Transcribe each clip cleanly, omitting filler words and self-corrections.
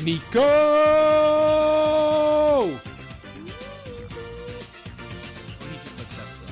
Nico! He just looks up to us.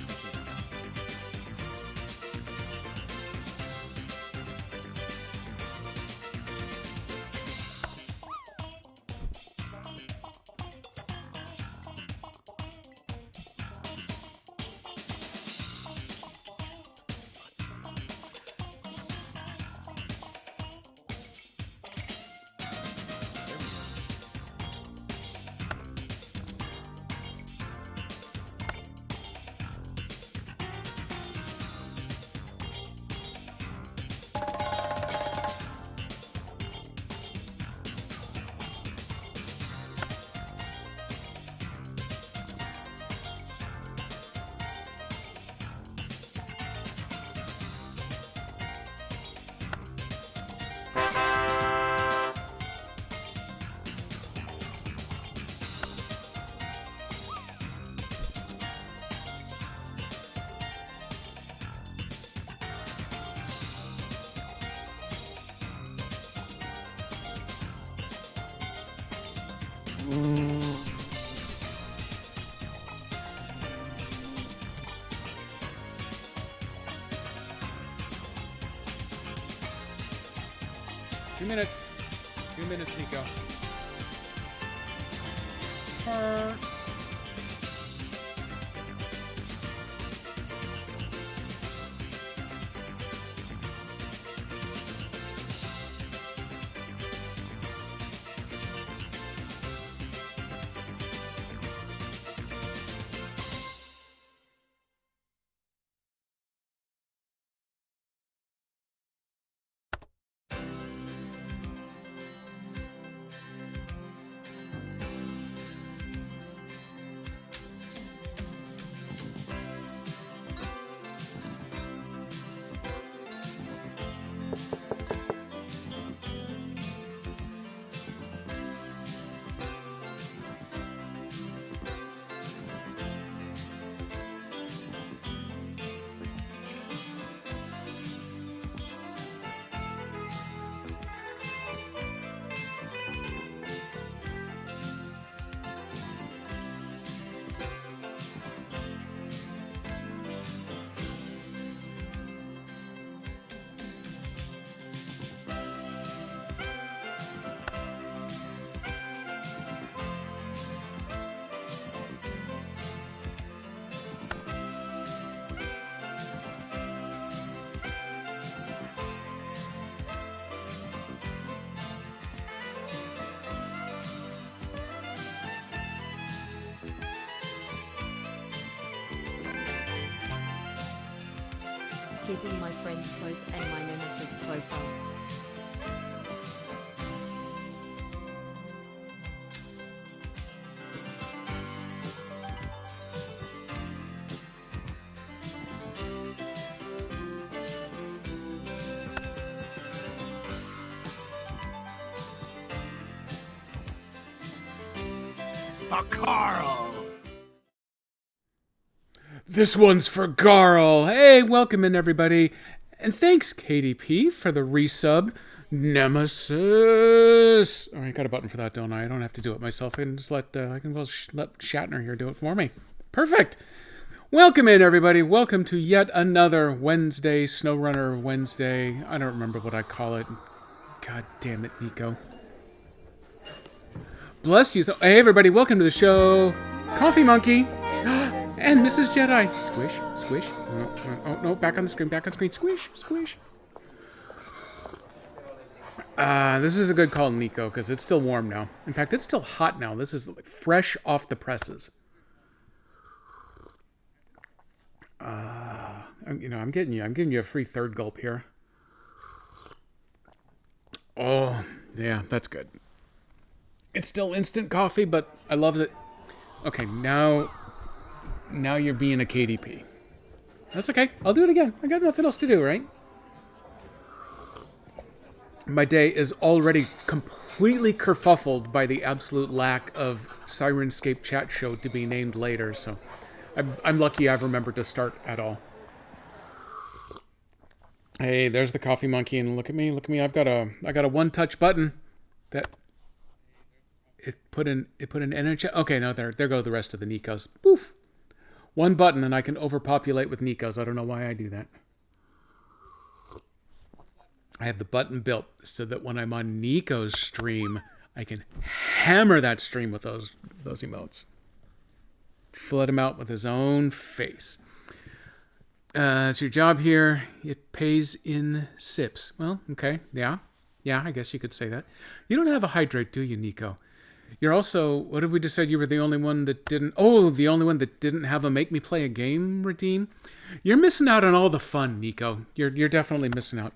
Two minutes. 2 minutes, Nico. Keeping my friends close and my nemesis closer. For Carl! This one's for Garl. Hey, welcome in, everybody. And thanks, KDP, for the resub. Nemesis. All right, got a button for that, don't I? I don't have to do it myself. I can just let Shatner here do it for me. Perfect. Welcome in, everybody. Welcome to yet another Wednesday, SnowRunner Wednesday. I don't remember what I call it. God damn it, Nico. Bless you. So, hey, everybody, welcome to the show. Coffee Monkey. And Mrs. Jedi. Squish, squish. Oh, no, back on the screen, Squish, squish. This is a good call, Nico, because it's still warm now. In fact, it's still hot now. This is like fresh off the presses. I'm giving you a free third gulp here. Oh, yeah, that's good. It's still instant coffee, but I love it. Okay, now you're being a KDP. That's okay. I'll do it again. I got nothing else to do, right? My day is already completely kerfuffled by the absolute lack of Sirenscape chat show to be named later, so I'm lucky I've remembered to start at all. Hey, there's the Coffee Monkey, and look at me. I got a one-touch button that it put an energy. Okay, no, there go the rest of the Nikos. Poof. One button and I can overpopulate with Nikos. I don't know why I do that. I have the button built so that when I'm on Nico's stream, I can hammer that stream with those emotes. Flood him out with his own face. It's your job here. It pays in sips. Well, okay. Yeah, I guess you could say that. You don't have a hydrate, do you, Nico? You're also, what did we decide? You were the only one that didn't, the only one that didn't have a make me play a game redeem? You're missing out on all the fun, Nico. You're definitely missing out.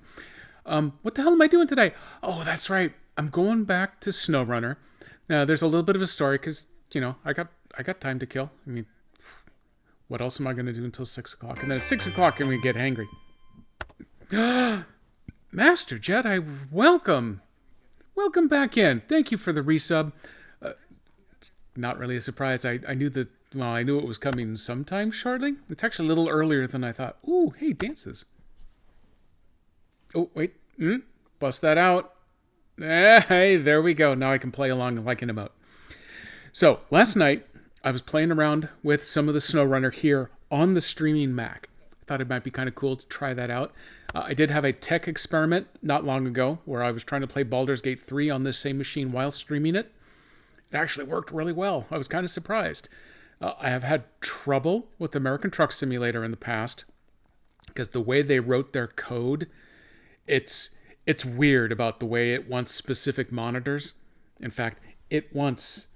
What the hell am I doing today? Oh, that's right. I'm going back to SnowRunner. Now, there's a little bit of a story because, I got time to kill. I mean, what else am I going to do until 6 o'clock? And then at 6 o'clock, I'm going to get hangry. Master Jedi, welcome. Welcome back in. Thank you for the resub. Not really a surprise. I knew I knew it was coming sometime shortly. It's actually a little earlier than I thought. Ooh, hey, dances. Oh, wait. Bust that out. Hey, there we go. Now I can play along like an emote. So, last night, I was playing around with some of the SnowRunner here on the streaming Mac. I thought it might be kind of cool to try that out. I did have a tech experiment not long ago where I was trying to play Baldur's Gate 3 on this same machine while streaming it. It actually worked really well. I was kind of surprised. I have had trouble with American Truck Simulator in the past because the way they wrote their code, it's weird about the way it wants specific monitors. In fact, it wants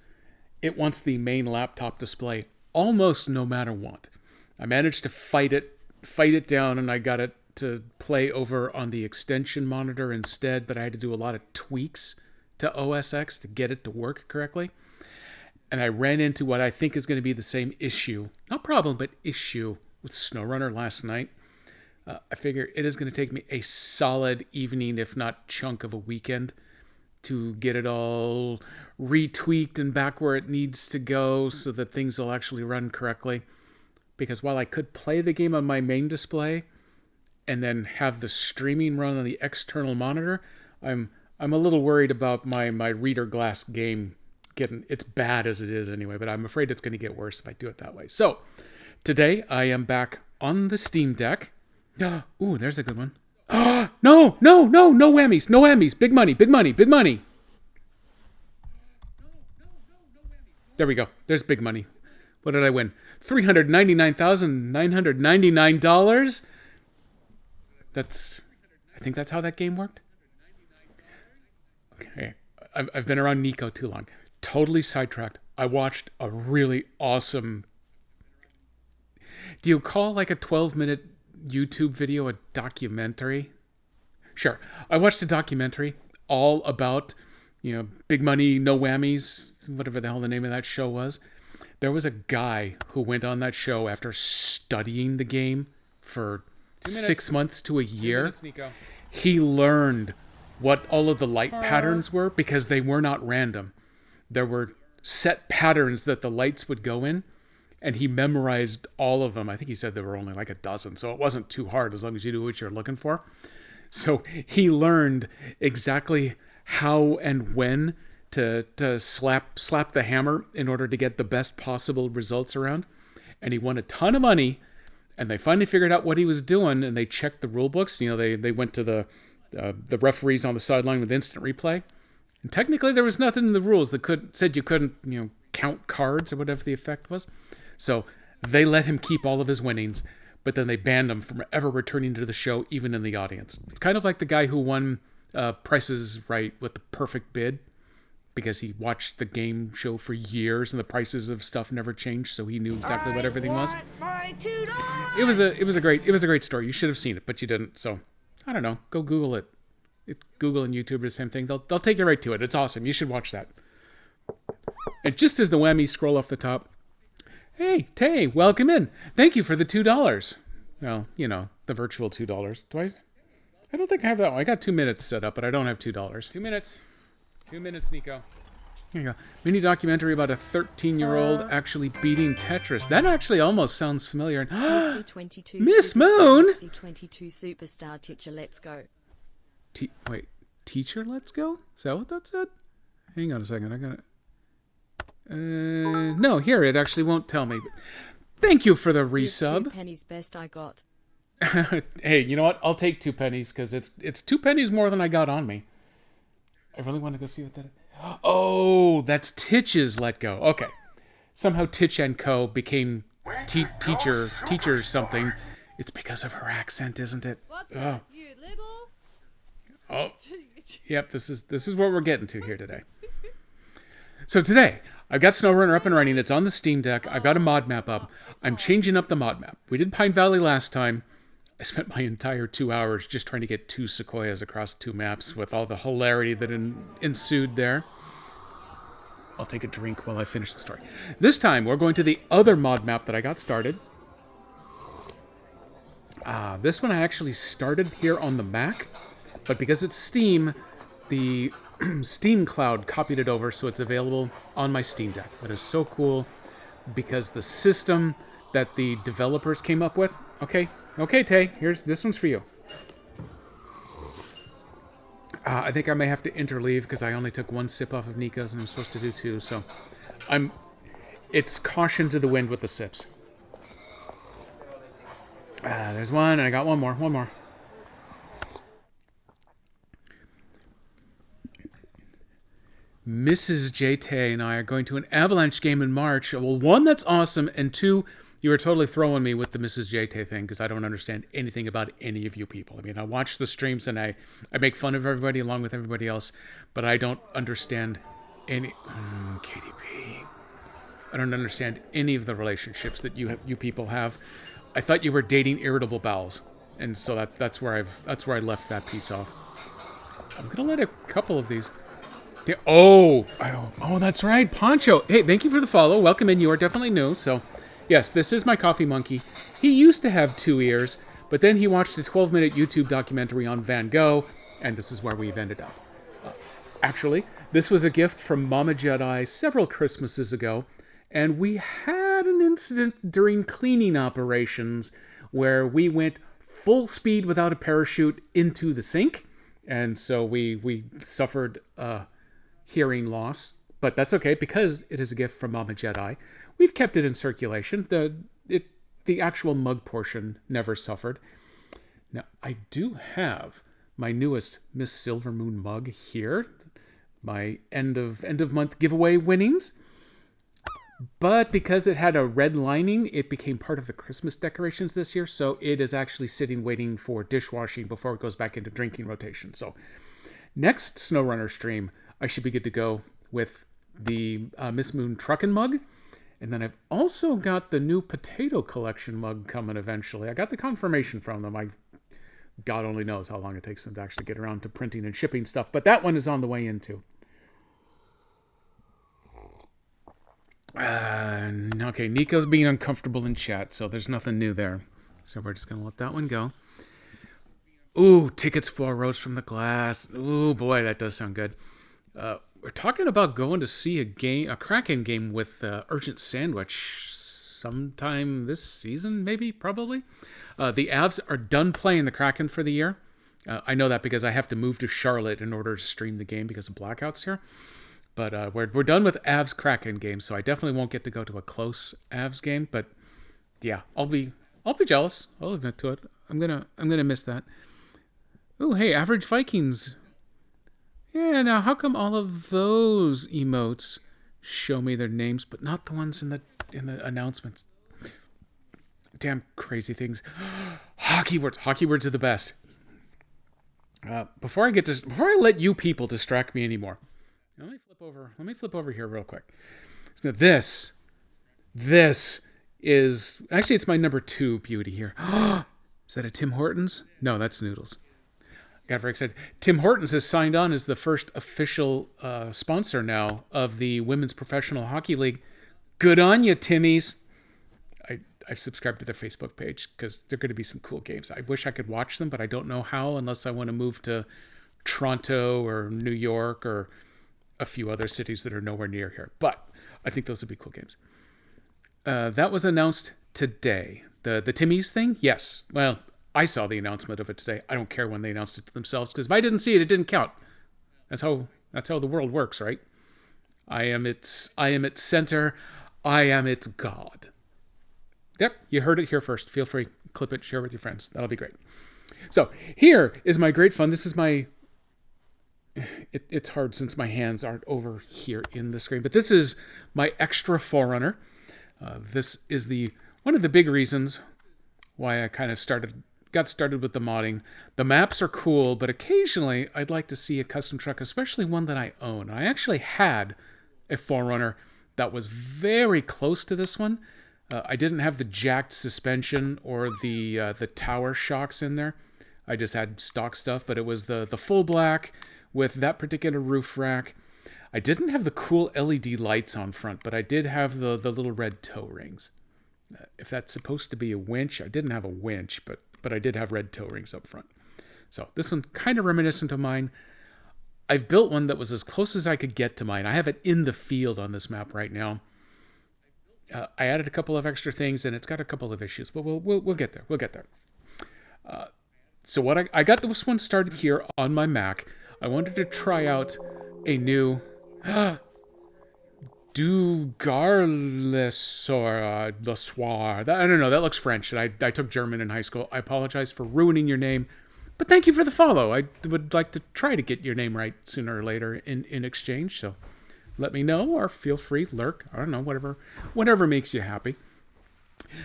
the main laptop display almost no matter what. I managed to fight it down, and I got it to play over on the extension monitor instead, but I had to do a lot of tweaks to OS X to get it to work correctly. And I ran into what I think is going to be the same issue, not problem, but issue with SnowRunner last night. I figure it is going to take me a solid evening, if not chunk of a weekend, to get it all retweaked and back where it needs to go so that things will actually run correctly. Because while I could play the game on my main display and then have the streaming run on the external monitor, I'm a little worried about my reader glass game getting, it's bad as it is anyway, but I'm afraid it's going to get worse if I do it that way. So today I am back on the Steam Deck. Ooh, there's a good one. No whammies, no whammies. Big money, big money, big money. There we go. There's big money. What did I win? $399,999. I think that's how that game worked. Okay. I've been around Nico too long. Totally sidetracked. I watched a really awesome... Do you call like a 12-minute YouTube video a documentary? Sure. I watched a documentary all about, big money, no whammies, whatever the hell the name of that show was. There was a guy who went on that show after studying the game for 6 months to a year. 2 minutes, Nico. He learned what all of the light patterns were because they were not random. There were set patterns that the lights would go in, and he memorized all of them. I think he said there were only like a dozen, so it wasn't too hard as long as you knew what you're looking for. So he learned exactly how and when to slap the hammer in order to get the best possible results around. And he won a ton of money, and they finally figured out what he was doing, and they checked the rule books. They went to the referees on the sideline with instant replay. And technically there was nothing in the rules that said you couldn't, count cards or whatever the effect was. So they let him keep all of his winnings, but then they banned him from ever returning to the show, even in the audience. It's kind of like the guy who won Price is Right with the perfect bid, because he watched the game show for years and the prices of stuff never changed, so he knew exactly what everything was. It was a great story. You should have seen it, but you didn't. So I don't know. Go Google it. Google and YouTube are the same thing. They'll take you right to it. It's awesome. You should watch that. And just as the whammies scroll off the top, hey, Tay, welcome in. Thank you for the $2. Well, the virtual $2. Do I don't think I have that one. I got 2 minutes set up, but I don't have $2. 2 minutes. 2 minutes, Nico. Here you go. Mini documentary about a 13-year-old actually beating Tetris. That actually almost sounds familiar. Messi22 Miss superstar, Moon! Messi22 superstar teacher, let's go. Wait, teacher, let's go? Is that what that said? Hang on a second. I got it. No, here, it actually won't tell me. But thank you for the Here's 2 resub. pennies best I got. Hey, you know what? I'll take 2 pennies because it's 2 pennies more than I got on me. I really want to go see what that is. Oh, that's Titch's Let Go. Okay. Somehow Titch and Co. became teacher something. It's because of her accent, isn't it? What the? Oh. You little? Oh. Yep, this is what we're getting to here today. So today, I've got SnowRunner up and running. It's on the Steam Deck. I've got a mod map up. I'm changing up the mod map. We did Pine Valley last time. I spent my entire 2 hours just trying to get 2 sequoias across 2 maps with all the hilarity that ensued there. I'll take a drink while I finish the story. This time, we're going to the other mod map that I got started. This one I actually started here on the Mac, but because it's Steam, the Steam Cloud copied it over, so it's available on my Steam Deck. That is so cool, because the system that the developers came up with... Okay, Tay, this one's for you. I think I may have to interleave because I only took 1 sip off of Nico's and I'm supposed to do 2, so it's caution to the wind with the sips. There's one, and I got one more. Mrs. J. Tay and I are going to an Avalanche game in March. Well, 1, that's awesome, and 2, you were totally throwing me with the Mrs. J. Tay thing because I don't understand anything about any of you people. I mean, I watch the streams and I make fun of everybody along with everybody else, but I don't understand any... KDP. I don't understand any of the relationships that you people have. I thought you were dating irritable bowels, and so that's where I left that piece off. I'm gonna let a couple of these... Oh, that's right, Poncho. Hey, thank you for the follow. Welcome in. You are definitely new, so... Yes, this is my coffee monkey. He used to have 2 ears, but then he watched a 12-minute YouTube documentary on Van Gogh, and this is where we've ended up. Actually, this was a gift from Mama Jedi several Christmases ago, and we had an incident during cleaning operations where we went full speed without a parachute into the sink, and so we suffered hearing loss. But that's okay, because it is a gift from Mama Jedi. We've kept it in circulation. The actual mug portion never suffered. Now, I do have my newest Miss Silvermoon mug here. My end of month giveaway winnings. But because it had a red lining, it became part of the Christmas decorations this year. So it is actually sitting waiting for dishwashing before it goes back into drinking rotation. So next SnowRunner stream, I should be good to go with the Miss Moon Truckin' mug. And then I've also got the new potato collection mug coming eventually. I got the confirmation from them. God only knows how long it takes them to actually get around to printing and shipping stuff. But that one is on the way in too. Okay, Nico's being uncomfortable in chat, so there's nothing new there. So we're just going to let that one go. Ooh, tickets for Rose from the Glass. Ooh, boy, that does sound good. We're talking about going to see a Kraken game with Urgent Sandwich sometime this season, maybe, probably. The Avs are done playing the Kraken for the year. I know that because I have to move to Charlotte in order to stream the game because of blackouts here. But we're done with Avs Kraken games, so I definitely won't get to go to a close Avs game. But yeah, I'll be jealous. I'll admit to it. I'm gonna miss that. Oh, hey, Average Vikings. Yeah, now how come all of those emotes show me their names, but not the ones in the announcements? Damn crazy things. Hockey words. Hockey words are the best. Before I let you people distract me anymore, let me flip over here real quick. So this is actually it's my number 2 beauty here. Is that a Tim Hortons? No, that's Noodles. Got very excited. Tim Hortons has signed on as the first official sponsor now of the Women's Professional Hockey League. Good on you, Timmies. I've subscribed to their Facebook page because they're going to be some cool games. I wish I could watch them, but I don't know how unless I want to move to Toronto or New York or a few other cities that are nowhere near here. But I think those would be cool games. That was announced today. The Timmies thing? Yes. Well, I saw the announcement of it today. I don't care when they announced it to themselves because if I didn't see it, it didn't count. That's how the world works, right? I am its center. I am its God. Yep, you heard it here first. Feel free, clip it, share with your friends. That'll be great. So here is my great fun. This is my... It's hard since my hands aren't over here in the screen, but this is my extra Forerunner. This is one of the big reasons why I kind of got started with the modding. The maps are cool, but occasionally I'd like to see a custom truck, especially one that I own. I actually had a Forerunner that was very close to this one. I didn't have the jacked suspension or the tower shocks in there. I just had stock stuff, but it was the full black with that particular roof rack. I didn't have the cool LED lights on front, but I did have the little red toe rings. If that's supposed to be a winch, I didn't have a winch, but I did have red toe rings up front. So this one's kind of reminiscent of mine. I've built one that was as close as I could get to mine. I have it in the field on this map right now. I added a couple of extra things, and it's got a couple of issues, but we'll get there. We'll get there. So what I got this one started here on my Mac. I wanted to try out a new Dugarles or Le Soir. I don't know. That looks French. And I took German in high school. I apologize for ruining your name, but thank you for the follow. I would like to try to get your name right sooner or later in exchange. So let me know, or feel free, lurk. I don't know, whatever makes you happy.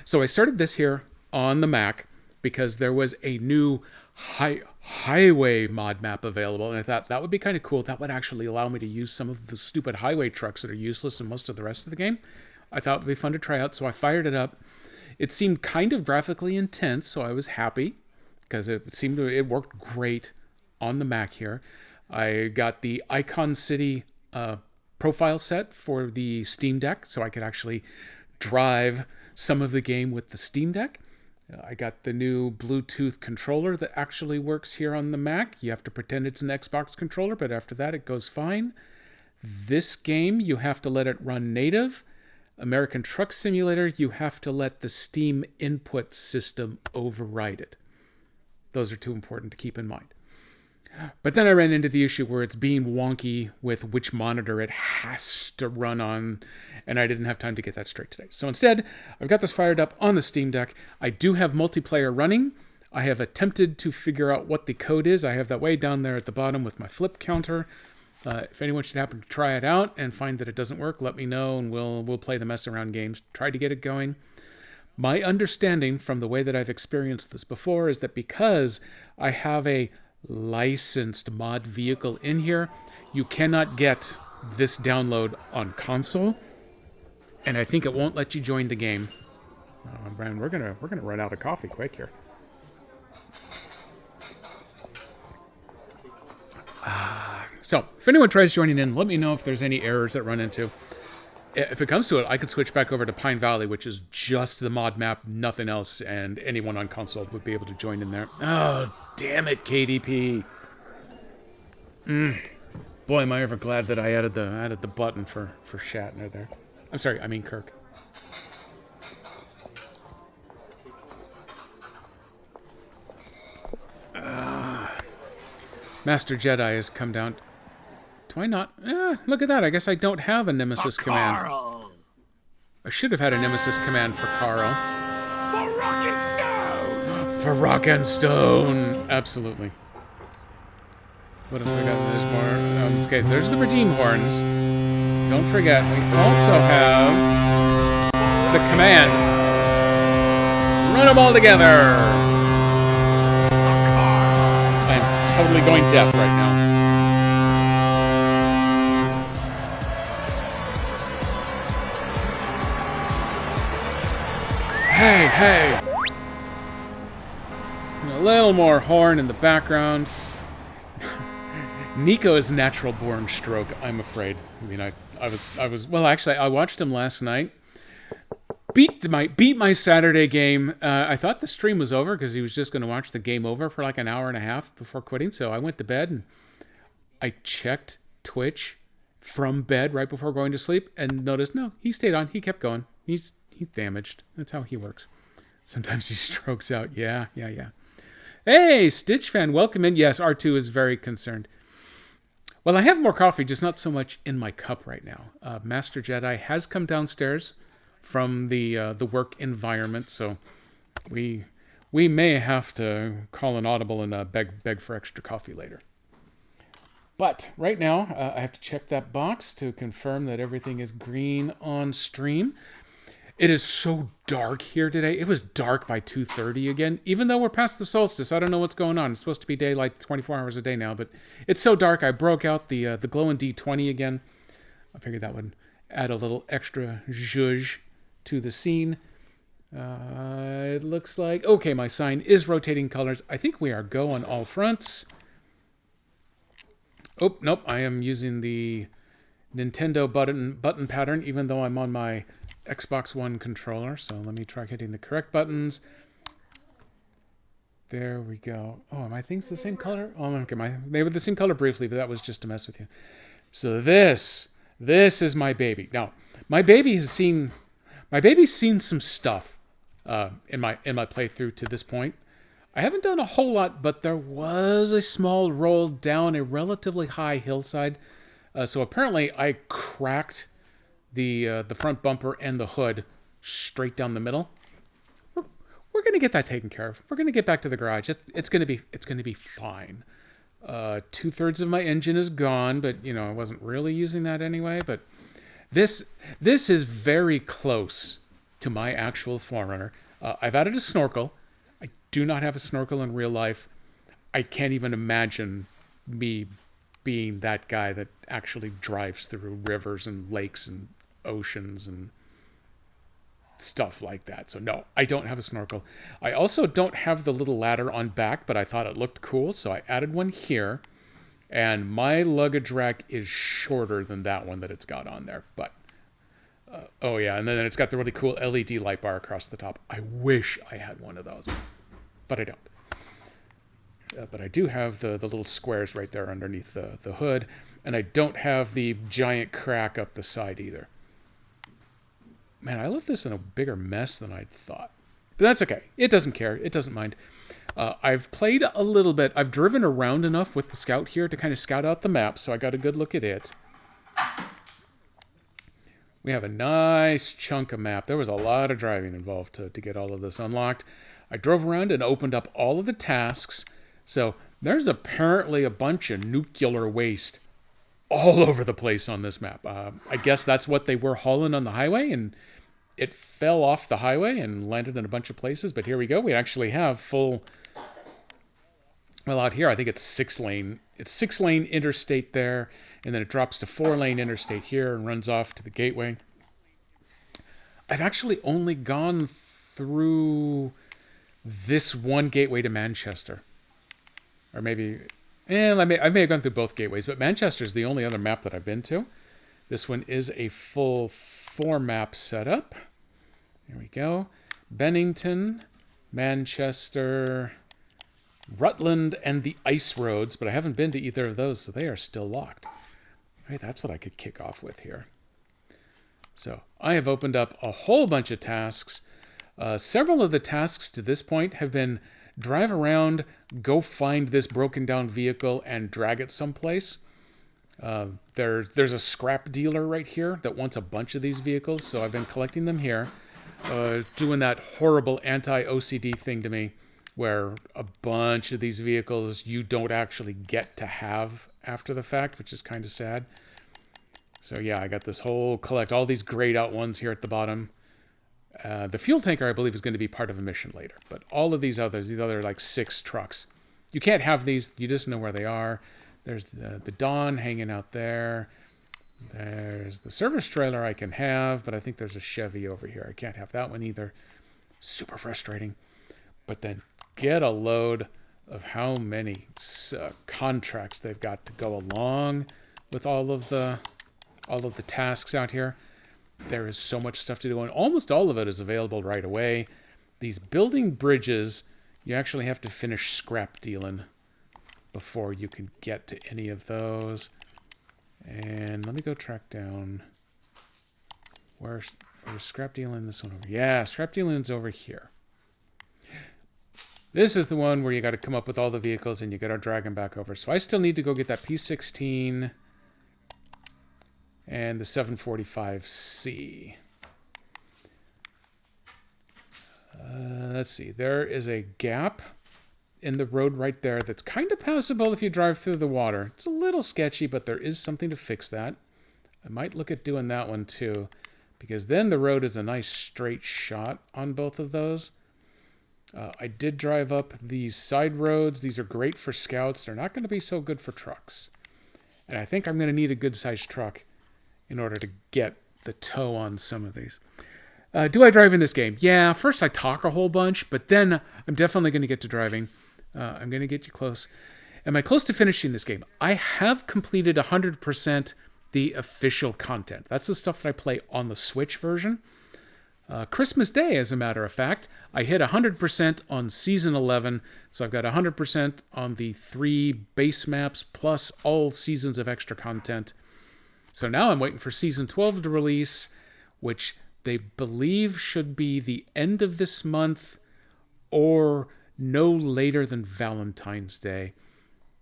So I started this here on the Mac because there was a new highway mod map available, and I thought that would be kind of cool. That would actually allow me to use some of the stupid highway trucks that are useless in most of the rest of the game. I thought it would be fun to try out, so I fired it up. It seemed kind of graphically intense, so I was happy because it worked great on the Mac here. I got the Icon City profile set for the Steam Deck, so I could actually drive some of the game with the Steam Deck. I got the new Bluetooth controller that actually works here on the Mac. You have to pretend it's an Xbox controller, but after that it goes fine. This game, you have to let it run native. American Truck Simulator, you have to let the Steam input system override it. Those are too important to keep in mind. But then I ran into the issue where it's being wonky with which monitor it has to run on, and I didn't have time to get that straight today. So instead, I've got this fired up on the Steam Deck. I do have multiplayer running. I have attempted to figure out what the code is. I have that way down there at the bottom with my flip counter. If anyone should happen to try it out and find that it doesn't work, let me know, and we'll play the mess around games, try to get it going. My understanding from the way that I've experienced this before is that because I have a licensed mod vehicle in here, you cannot get this download on console, and I think it won't let you join the game. Brian, we're gonna run out of coffee quick here. So if anyone tries joining in, let me know if there's any errors that run into. If it comes to it, I could switch back over to Pine Valley, which is just the mod map, nothing else, and anyone on console would be able to join in there. Oh, damn it, KDP. Boy, am I ever glad that I added the button for Shatner there. I'm sorry, I mean Kirk. Master Jedi has come down. Do I not? Look at that. I guess I don't have a Nemesis command. Carl. I should have had a Nemesis command for Carl. For rock and stone. For rock and stone. Absolutely. What else we got? There's more. Okay, there's the Redeem Horns. Don't forget, we also have the command. Run them all together. I'm totally going deaf right now. Hey! A little more horn in the background. Nico's natural born stroke, I'm afraid. I mean, I was well, actually, I watched him last night. Beat my Saturday game. I thought the stream was over because he was just going to watch the game over for like an hour and a half before quitting. So I went to bed and I checked Twitch from bed right before going to sleep and noticed, no, he stayed on. He kept going. He's damaged. That's how he works. Sometimes he strokes out. Yeah. Hey, Stitch fan, welcome in. Yes, R2 is very concerned. Well, I have more coffee, just not so much in my cup right now. Master Jedi has come downstairs from the work environment, so we may have to call an audible and beg for extra coffee later. But right now, I have to check that box to confirm that everything is green on stream. It is so dark here today. It was dark by 2:30 again, even though we're past the solstice. I don't know what's going on. It's supposed to be daylight 24 hours a day now, but it's so dark. I broke out the glowing D20 again. I figured that would add a little extra zhuzh to the scene. It looks like, okay, my sign is rotating colors. I think we are go on all fronts. Oh, nope, I am using the Nintendo button pattern, even though I'm on my Xbox One controller. So let me try hitting the correct buttons. There we go. Oh, are my things the same color? Oh, okay, they were the same color briefly, but that was just to mess with you. So this is my baby. Now, my baby's seen some stuff in my playthrough to this point. I haven't done a whole lot, but there was a small roll down a relatively high hillside. So apparently I cracked the front bumper and the hood straight down the middle. We're gonna get that taken care of. We're gonna get back to the garage. It's gonna be fine. 2/3 of my engine is gone, but I wasn't really using that anyway. But this is very close to my actual Forerunner. I've added a snorkel. I do not have a snorkel in real life. I can't even imagine me being that guy that actually drives through rivers and lakes and oceans and stuff like that. So no, I don't have a snorkel. I also don't have the little ladder on back, but I thought it looked cool, so I added one here. And my luggage rack is shorter than that one that it's got on there. But, oh yeah, and then it's got the really cool LED light bar across the top. I wish I had one of those, but I don't. But I do have the little squares right there underneath the hood, and I don't have the giant crack up the side either. Man, I left this in a bigger mess than I'd thought. But that's okay. It doesn't care. It doesn't mind. I've played a little bit. I've driven around enough with the Scout here to kind of scout out the map, so I got a good look at it. We have a nice chunk of map. There was a lot of driving involved to get all of this unlocked. I drove around and opened up all of the tasks. So there's apparently a bunch of nuclear waste all over the place on this map. I guess that's what they were hauling on the highway, and it fell off the highway and landed in a bunch of places. But here we go. We actually have full... Well, out here, I think it's 6-lane. It's 6-lane interstate there, and then it drops to 4-lane interstate here and runs off to the gateway. I've actually only gone through this one gateway to Manchester. Or maybe... I may have gone through both gateways, but Manchester's the only other map that I've been to. This one is a full 4-map setup. There we go. Bennington, Manchester, Rutland, and the Ice Roads, but I haven't been to either of those, so they are still locked. Hey, that's what I could kick off with here. So I have opened up a whole bunch of tasks. Several of the tasks to this point have been drive around, go find this broken down vehicle, and drag it someplace. There's a scrap dealer right here that wants a bunch of these vehicles, so I've been collecting them here. Doing that horrible anti-OCD thing to me, where a bunch of these vehicles you don't actually get to have after the fact, which is kind of sad. So yeah, I got this whole collect, all these grayed out ones here at the bottom. The fuel tanker, I believe, is going to be part of a mission later. But all of these other like 6 trucks, you can't have these. You just know where they are. There's the Dawn hanging out there. There's the service trailer I can have, but I think there's a Chevy over here. I can't have that one either. Super frustrating. But then get a load of how many contracts they've got to go along with all of the tasks out here. There is so much stuff to do, and almost all of it is available right away. These building bridges, you actually have to finish scrap dealing before you can get to any of those. And let me go track down where's scrap dealing this one over. Yeah, scrap dealing's over here. This is the one where you got to come up with all the vehicles and you got to drag them back over. So I still need to go get that P16 and the 745C. Let's see. There is a gap in the road right there that's kind of passable if you drive through the water. It's a little sketchy, but there is something to fix that. I might look at doing that one too, because then the road is a nice straight shot on both of those. I did drive up these side roads. These are great for scouts. They're not going to be so good for trucks. And I think I'm going to need a good-sized truck in order to get the tow on some of these. Do I drive in this game? Yeah, first I talk a whole bunch, but then I'm definitely going to get to driving. I'm going to get you close. Am I close to finishing this game? I have completed 100% the official content. That's the stuff that I play on the Switch version. Christmas Day, as a matter of fact, I hit 100% on Season 11, so I've got 100% on the 3 base maps, plus all seasons of extra content. So now I'm waiting for Season 12 to release, which they believe should be the end of this month, or no later than Valentine's Day,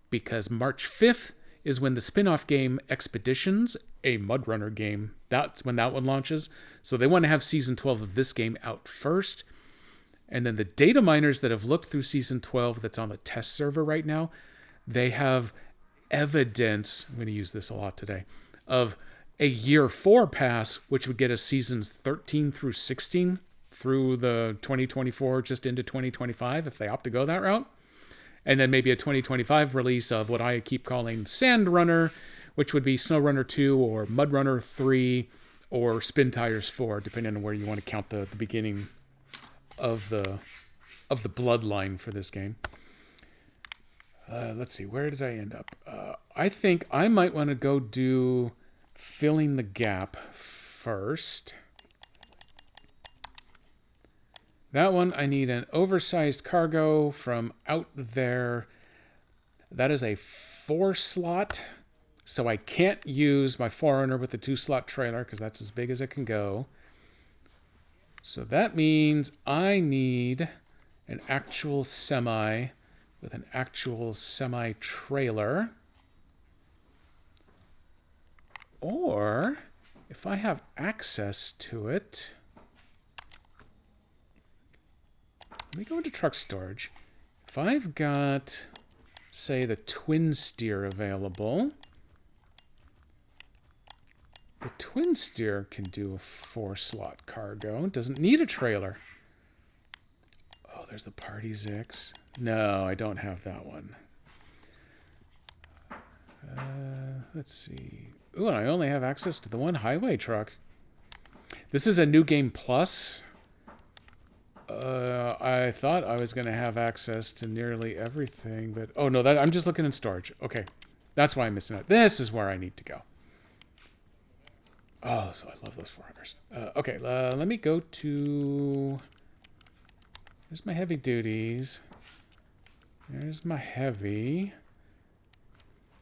because March 5th is when the spin-off game Expeditions, a MudRunner game, that's when that one launches. So they want to have Season 12 of this game out first. And then the data miners that have looked through Season 12 that's on the test server right now, they have evidence, I'm going to use this a lot today, of a Year 4 pass, which would get us Seasons 13 through 16 through the 2024, just into 2025, if they opt to go that route. And then maybe a 2025 release of what I keep calling Sand Runner, which would be SnowRunner 2 or MudRunner 3 or Spin Tires 4, depending on where you want to count the beginning of the bloodline for this game. Let's see, where did I end up? I think I might want to go do Filling the Gap first. That one, I need an oversized cargo from out there. That is a 4-slot, so I can't use my 4Runner with the 2-slot trailer because that's as big as it can go. So that means I need an actual semi with an actual semi-trailer. Or, if I have access to it... Let me go into truck storage. If I've got, say, the Twin Steer available, the Twin Steer can do a 4-slot cargo. It doesn't need a trailer. Oh, there's the Party Zix. No, I don't have that one. Let's see. Ooh, and I only have access to the one highway truck. This is a New Game Plus. I thought I was going to have access to nearly everything, but... Oh, no, I'm just looking in storage. Okay, that's why I'm missing out. This is where I need to go. Oh, so I love those 400s. Okay, let me go to... There's my heavy duties. There's my heavy.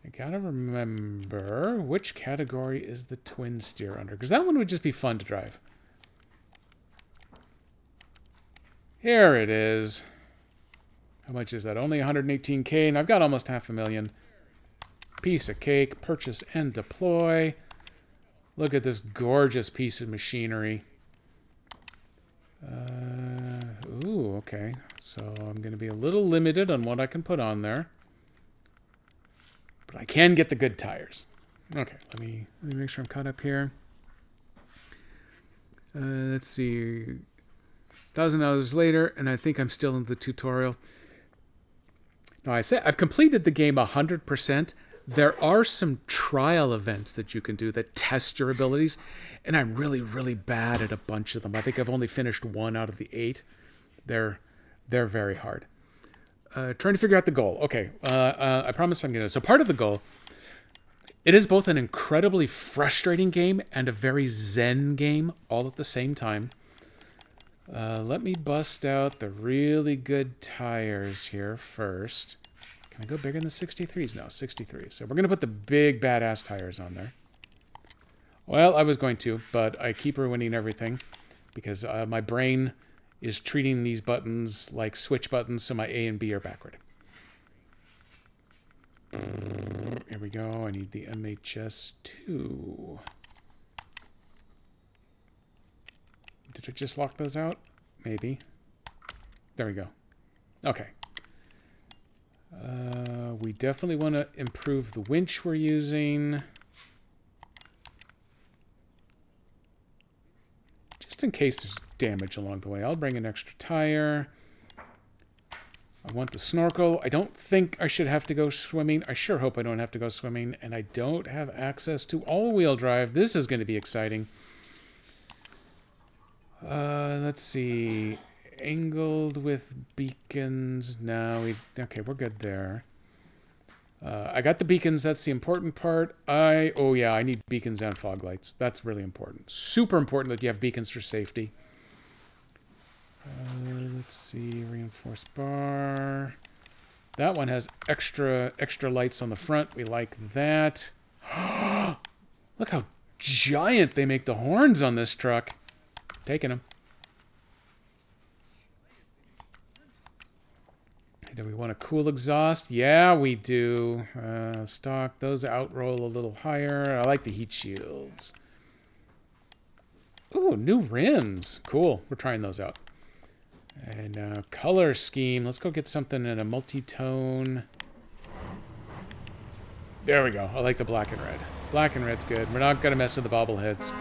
I gotta remember which category is the Twin Steer under, because that one would just be fun to drive. Here it is. How much is that? Only 118K, and I've got almost 500,000. Piece of cake. Purchase and deploy. Look at this gorgeous piece of machinery. Ooh, okay. So I'm going to be a little limited on what I can put on there. But I can get the good tires. Okay, let me make sure I'm caught up here. Let's see... 1,000 hours later, and I think I'm still in the tutorial. Now, I said I've completed the game 100%. There are some trial events that you can do that test your abilities, and I'm really, really bad at a bunch of them. I think I've only finished 1 out of the 8. They're very hard. Trying to figure out the goal. Okay, I promise I'm gonna. So part of the goal, it is both an incredibly frustrating game and a very zen game all at the same time. Let me bust out the really good tires here first. Can I go bigger than the 63s? No, 63s. So we're going to put the big badass tires on there. Well, I was going to, but I keep ruining everything because my brain is treating these buttons like switch buttons, so my A and B are backward. Here we go. I need the MHS2. Did I just lock those out? Maybe. There we go. Okay. We definitely want to improve the winch we're using. Just in case there's damage along the way. I'll bring an extra tire. I want the snorkel. I don't think I should have to go swimming. I sure hope I don't have to go swimming. And I don't have access to all-wheel drive. This is going to be exciting. Let's see. Angled with beacons. No, okay, we're good there. I got the beacons. That's the important part. Oh yeah, I need beacons and fog lights. That's really important. Super important that you have beacons for safety. Let's see, reinforced bar. That one has extra lights on the front. We like that. Look how giant they make the horns on this truck. Taking them. Do we want a cool exhaust? Yeah, we do. Stock, those outroll a little higher. I like the heat shields. Ooh, new rims. Cool. We're trying those out. And color scheme. Let's go get something in a multi-tone. There we go. I like the black and red. Black and red's good. We're not going to mess with the bobbleheads.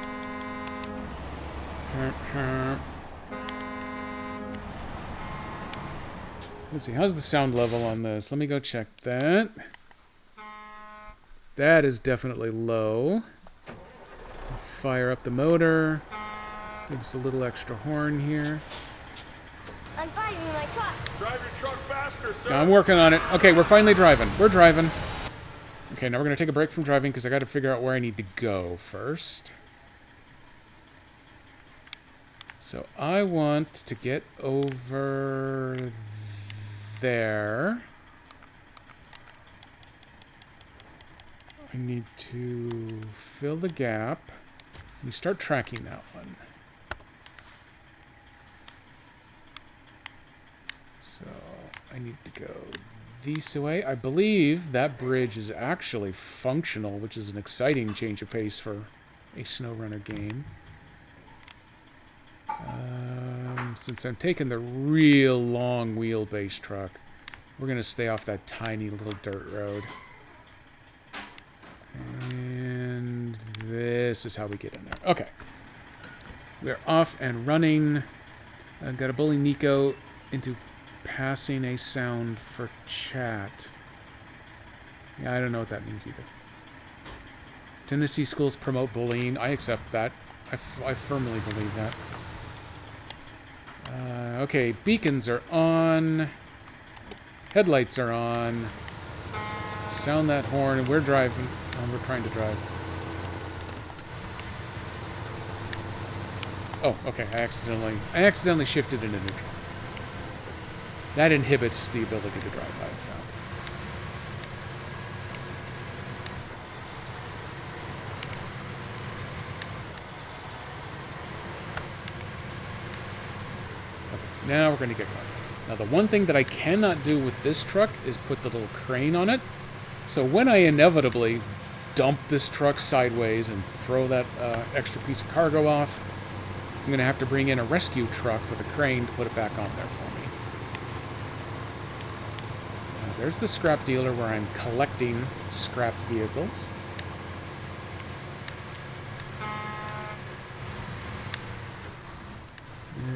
Let's see, how's the sound level on this? Let me go check that. That is definitely low. Fire up the motor. Give us a little extra horn here. I'm fighting my truck. Drive your truck faster, sir. I'm working on it. Okay, we're finally driving. We're driving. Okay, now we're going to take a break from driving because I got to figure out where I need to go first. So I want to get over there. I need to fill the gap. We start tracking that one. So I need to go this way. I believe that bridge is actually functional, which is an exciting change of pace for a SnowRunner game. Since I'm taking the real long wheelbase truck, we're going to stay off that tiny little dirt road. And this is how we get in there. Okay. We're off and running. I've got to bully Nico into passing a sound for chat. Yeah, I don't know what that means either. Tennessee schools promote bullying. I accept that. I firmly believe that. Okay, beacons are on. Headlights are on. Sound that horn, and we're driving. We're trying to drive. Oh, okay. I accidentally shifted into neutral. That inhibits the ability to drive, I've found. Okay, now we're going to get going. Now, the one thing that I cannot do with this truck is put the little crane on it. So when I inevitably dump this truck sideways and throw that extra piece of cargo off, I'm going to have to bring in a rescue truck with a crane to put it back on there for me. There's the scrap dealer where I'm collecting scrap vehicles.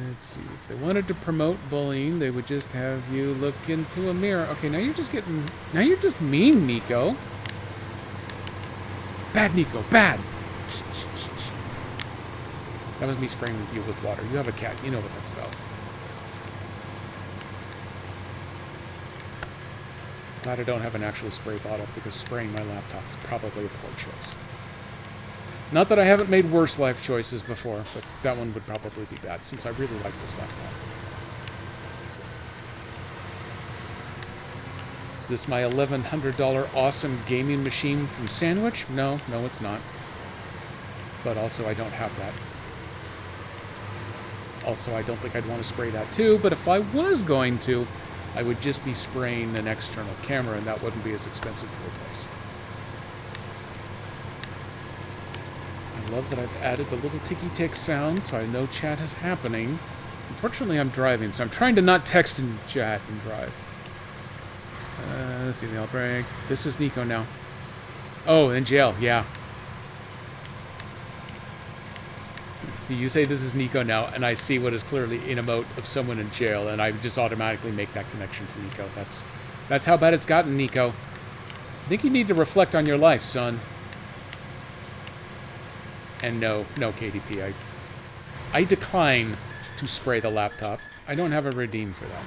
Let's see. If they wanted to promote bullying, they would just have you look into a mirror. Okay, now you're just getting... Now you're just mean, Nico. Bad, Nico. Bad. That was me spraying you with water. You have a cat. You know what that's about. Glad I don't have an actual spray bottle, because spraying my laptop is probably a poor choice. Not that I haven't made worse life choices before, but that one would probably be bad, since I really like this laptop. Is this my $1,100 awesome gaming machine from Sandwich? No, it's not. But also, I don't have that. Also, I don't think I'd want to spray that too, but if I was going to, I would just be spraying an external camera, and that wouldn't be as expensive to replace. I love that I've added the little ticky-tick sound, so I know chat is happening. Unfortunately, I'm driving, so I'm trying to not text and chat and drive. Let's see the outbreak. This is Nico now. Oh, in jail, yeah. See, you say this is Nico now, and I see what is clearly an emote of someone in jail, and I just automatically make that connection to Nico. That's how bad it's gotten, Nico. I think you need to reflect on your life, son. And no, KDP. I decline to spray the laptop. I don't have a redeem for that.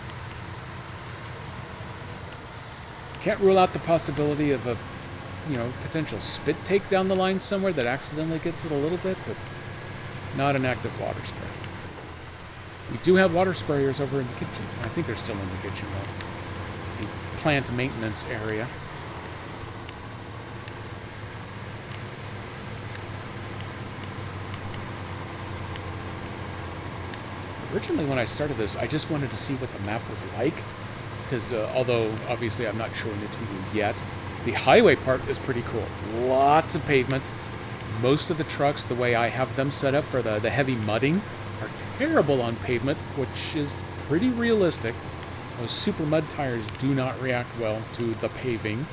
Can't rule out the possibility of a, potential spit take down the line somewhere that accidentally gets it a little bit, but not an active water spray. We do have water sprayers over in the kitchen. I think they're still in the kitchen, though. The plant maintenance area. Originally, when I started this, I just wanted to see what the map was like, because although obviously I'm not showing it to you yet, the highway part is pretty cool. Lots of pavement. Most of the trucks, the way I have them set up for the heavy mudding, are terrible on pavement, which is pretty realistic. Those super mud tires do not react well to the paving,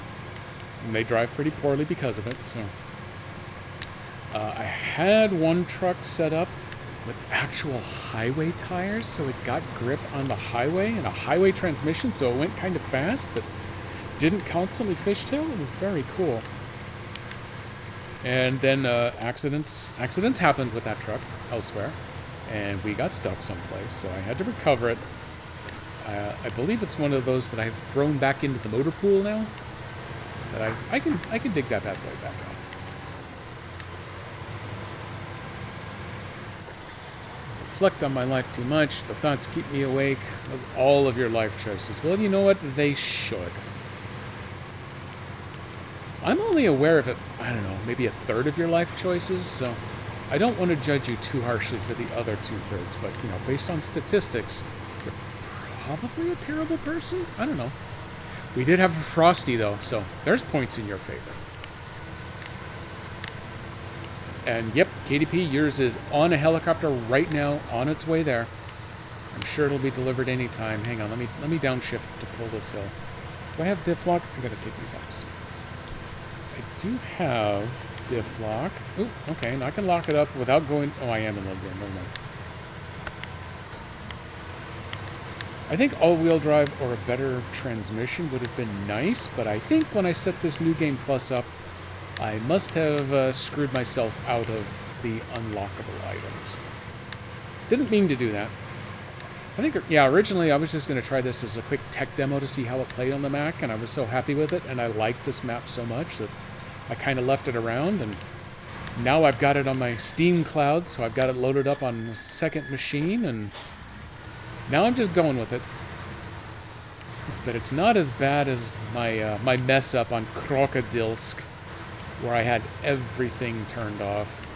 and they drive pretty poorly because of it. So I had one truck set up with actual highway tires, so it got grip on the highway and a highway transmission, so it went kind of fast, but didn't constantly fishtail. It was very cool. And then accidents happened with that truck elsewhere, and we got stuck someplace, so I had to recover it. I believe it's one of those that I've thrown back into the motor pool now. That I can dig that bad boy back out. Reflect on my life too much. The thoughts keep me awake of all of your life choices. Well, you know what? They should. I'm only aware of it, I don't know, maybe a third of your life choices, so I don't want to judge you too harshly for the other 2/3, but, based on statistics, you're probably a terrible person? I don't know. We did have a Frosty, though, so there's points in your favor. And, yep, KDP, yours is on a helicopter right now, on its way there. I'm sure it'll be delivered anytime. Hang on, let me downshift to pull this hill. Do I have diff lock? I gotta take these off. I do have diff lock. Ooh, okay, and I can lock it up without going... Oh, I am in low gear. Never mind. I think all-wheel drive or a better transmission would have been nice, but I think when I set this New Game Plus up, I must have screwed myself out of the unlockable items. Didn't mean to do that. I think, yeah, originally I was just going to try this as a quick tech demo to see how it played on the Mac, and I was so happy with it, and I liked this map so much that I kind of left it around, and now I've got it on my Steam cloud, so I've got it loaded up on a second machine, and now I'm just going with it. But it's not as bad as my mess up on Krokodilsk, where I had everything turned off.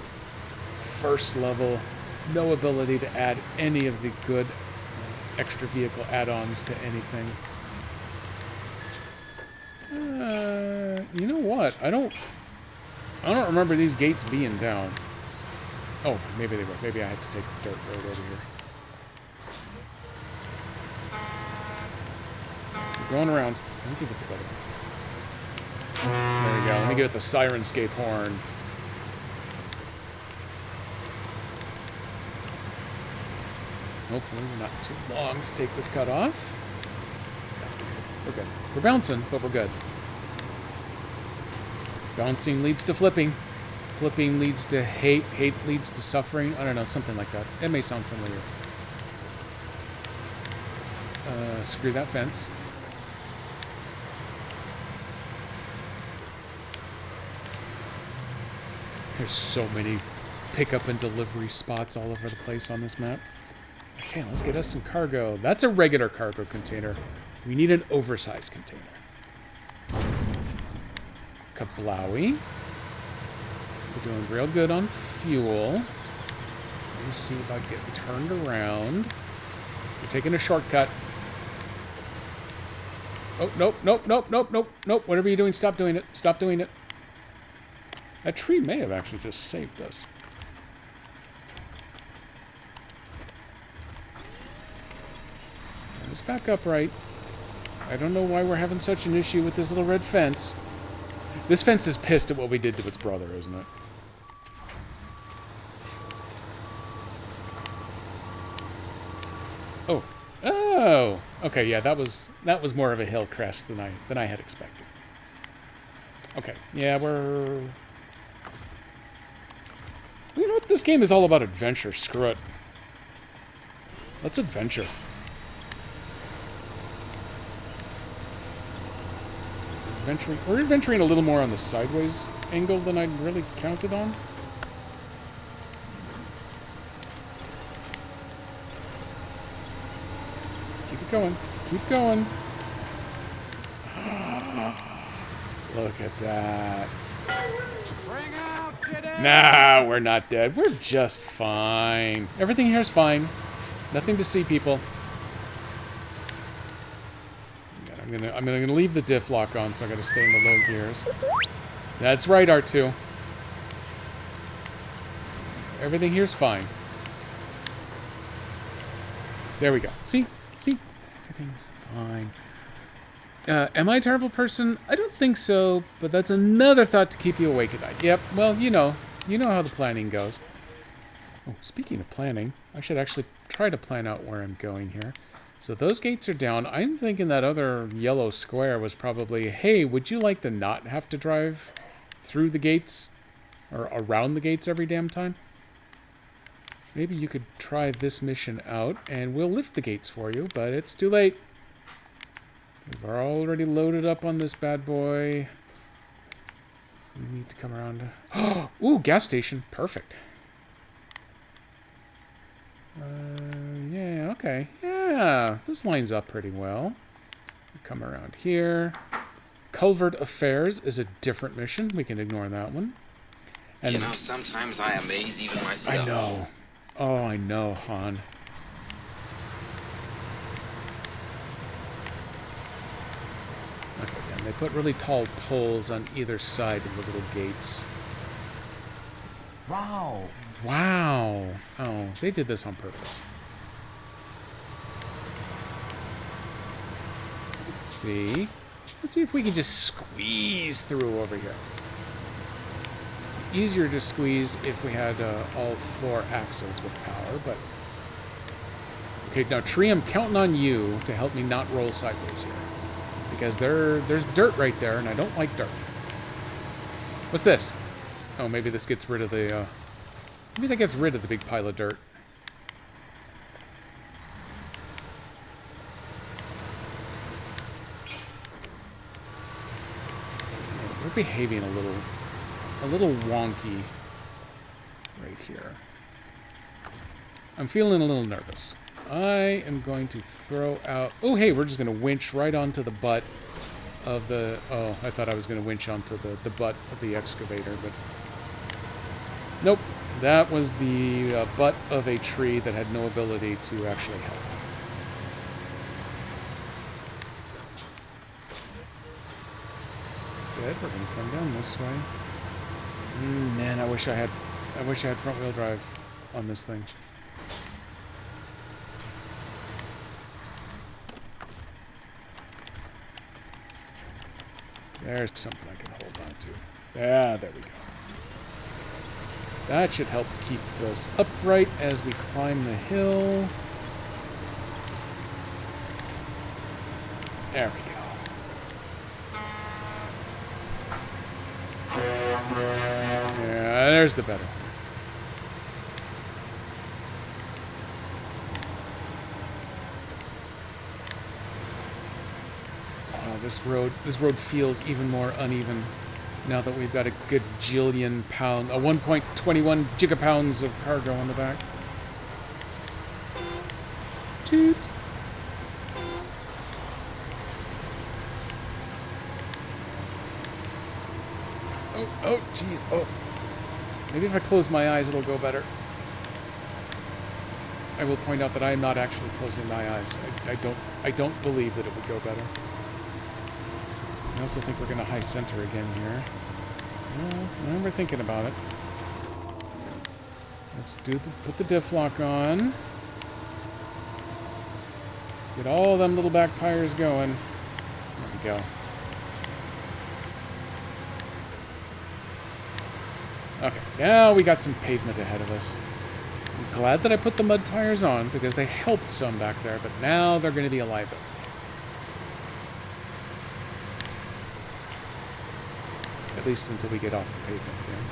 First level, no ability to add any of the good extra vehicle add-ons to anything. You know what? I don't remember these gates being down. Oh, maybe they were. Maybe I had to take the dirt road over here. We're going around. Let me give it the better. There we go. Let me give it the Sirenscape horn. Hopefully we're not too long to take this cut off. We're good. We're bouncing, but we're good. Bouncing leads to flipping. Flipping leads to hate. Hate leads to suffering. I don't know, something like that. It may sound familiar. Screw that fence. There's so many pickup and delivery spots all over the place on this map. Okay, let's get us some cargo. That's a regular cargo container. We need an oversized container. Kablowie. We're doing real good on fuel. Let me see about getting turned around. We're taking a shortcut. Oh, nope, nope, nope, nope, nope, nope. Whatever you're doing, stop doing it. Stop doing it. That tree may have actually just saved us. Let's back up right. I don't know why we're having such an issue with this little red fence. This fence is pissed at what we did to its brother, isn't it? Oh. Oh! Okay, yeah, that was more of a hill crest than I had expected. Okay, yeah, we're... You know what? This game is all about adventure. Screw it. Let's adventure. We're adventuring a little more on the sideways angle than I'd really counted on. Keep it going. Keep going. Look at that. Bring out, get in! Nah, we're not dead. We're just fine. Everything here is fine. Nothing to see, people. I'm gonna leave the diff lock on, so I gotta stay in the low gears. That's right, R2. Everything here's fine. There we go. See? See? Everything's fine. Am I a terrible person? I don't think so, but that's another thought to keep you awake at night. Yep, well, you know how the planning goes. Oh, speaking of planning, I should actually try to plan out where I'm going here. So those gates are down. I'm thinking that other yellow square was probably, hey, would you like to not have to drive through the gates or around the gates every damn time? Maybe you could try this mission out and we'll lift the gates for you, but it's too late. We're already loaded up on this bad boy. We need to come around. Oh, ooh, gas station. Perfect. Yeah, okay. Yeah, this lines up pretty well. Come around here. Culvert Affairs is a different mission. We can ignore that one. And you know, sometimes I amaze even myself. I know. Oh, I know, Han. Okay, and they put really tall poles on either side of the little gates. Wow. Wow. Oh, they did this on purpose. Let's see. Let's see if we can just squeeze through over here. Easier to squeeze if we had all four axles with power, but... Okay, now, Tree, I'm counting on you to help me not roll sideways here. Because there's dirt right there, and I don't like dirt. What's this? Oh, maybe this gets rid of the... Maybe that gets rid of the big pile of dirt. We're behaving a little wonky right here. I'm feeling a little nervous. I am going to throw out... Oh, hey, we're just going to winch right onto the butt of the... Oh, I thought I was going to winch onto the butt of the excavator, but... Nope. That was the butt of a tree that had no ability to actually help. So instead, we're going to come down this way. Man, I wish I had front wheel drive on this thing. There's something I can hold on to. Yeah, there we go. That should help keep us upright as we climb the hill. There we go. Yeah, there's the better. Wow, this road feels even more uneven now that we've got a good jillion pound, 1.21 gigapounds of cargo on the back. Toot. Oh, jeez. Oh. Maybe if I close my eyes, it'll go better. I will point out that I am not actually closing my eyes. I don't believe that it would go better. I also think we're going to high center again here. Well, we're thinking about it. Let's put the diff lock on. Get all them little back tires going. There we go. Okay, now we got some pavement ahead of us. I'm glad that I put the mud tires on because they helped some back there, but now they're going to be a liability. At least until we get off the pavement again.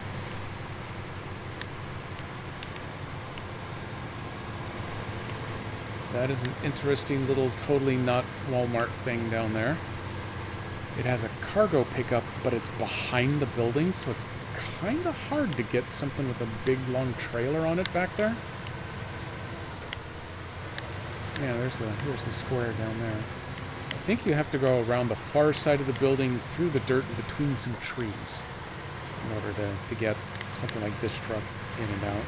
That is an interesting little totally not Walmart thing down there. It has a cargo pickup, but it's behind the building, so it's kind of hard to get something with a big, long trailer on it back there. Yeah, here's the square down there. I think you have to go around the far side of the building, through the dirt, and between some trees in order to get something like this truck in and out.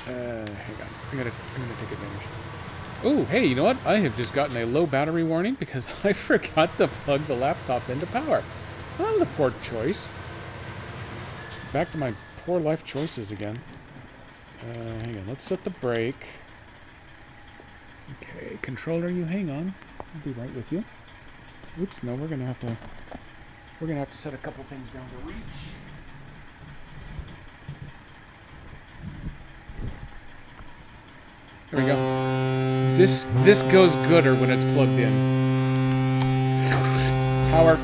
Hang on. I'm gonna take advantage. Oh, hey, you know what? I have just gotten a low battery warning because I forgot to plug the laptop into power. Well, that was a poor choice. Back to my poor life choices again. Hang on. Let's set the brake. Okay, controller, you hang on. I'll be right with you. Oops, no, we're gonna have to set a couple things down to reach. There we go. This goes gooder when it's plugged in. Power.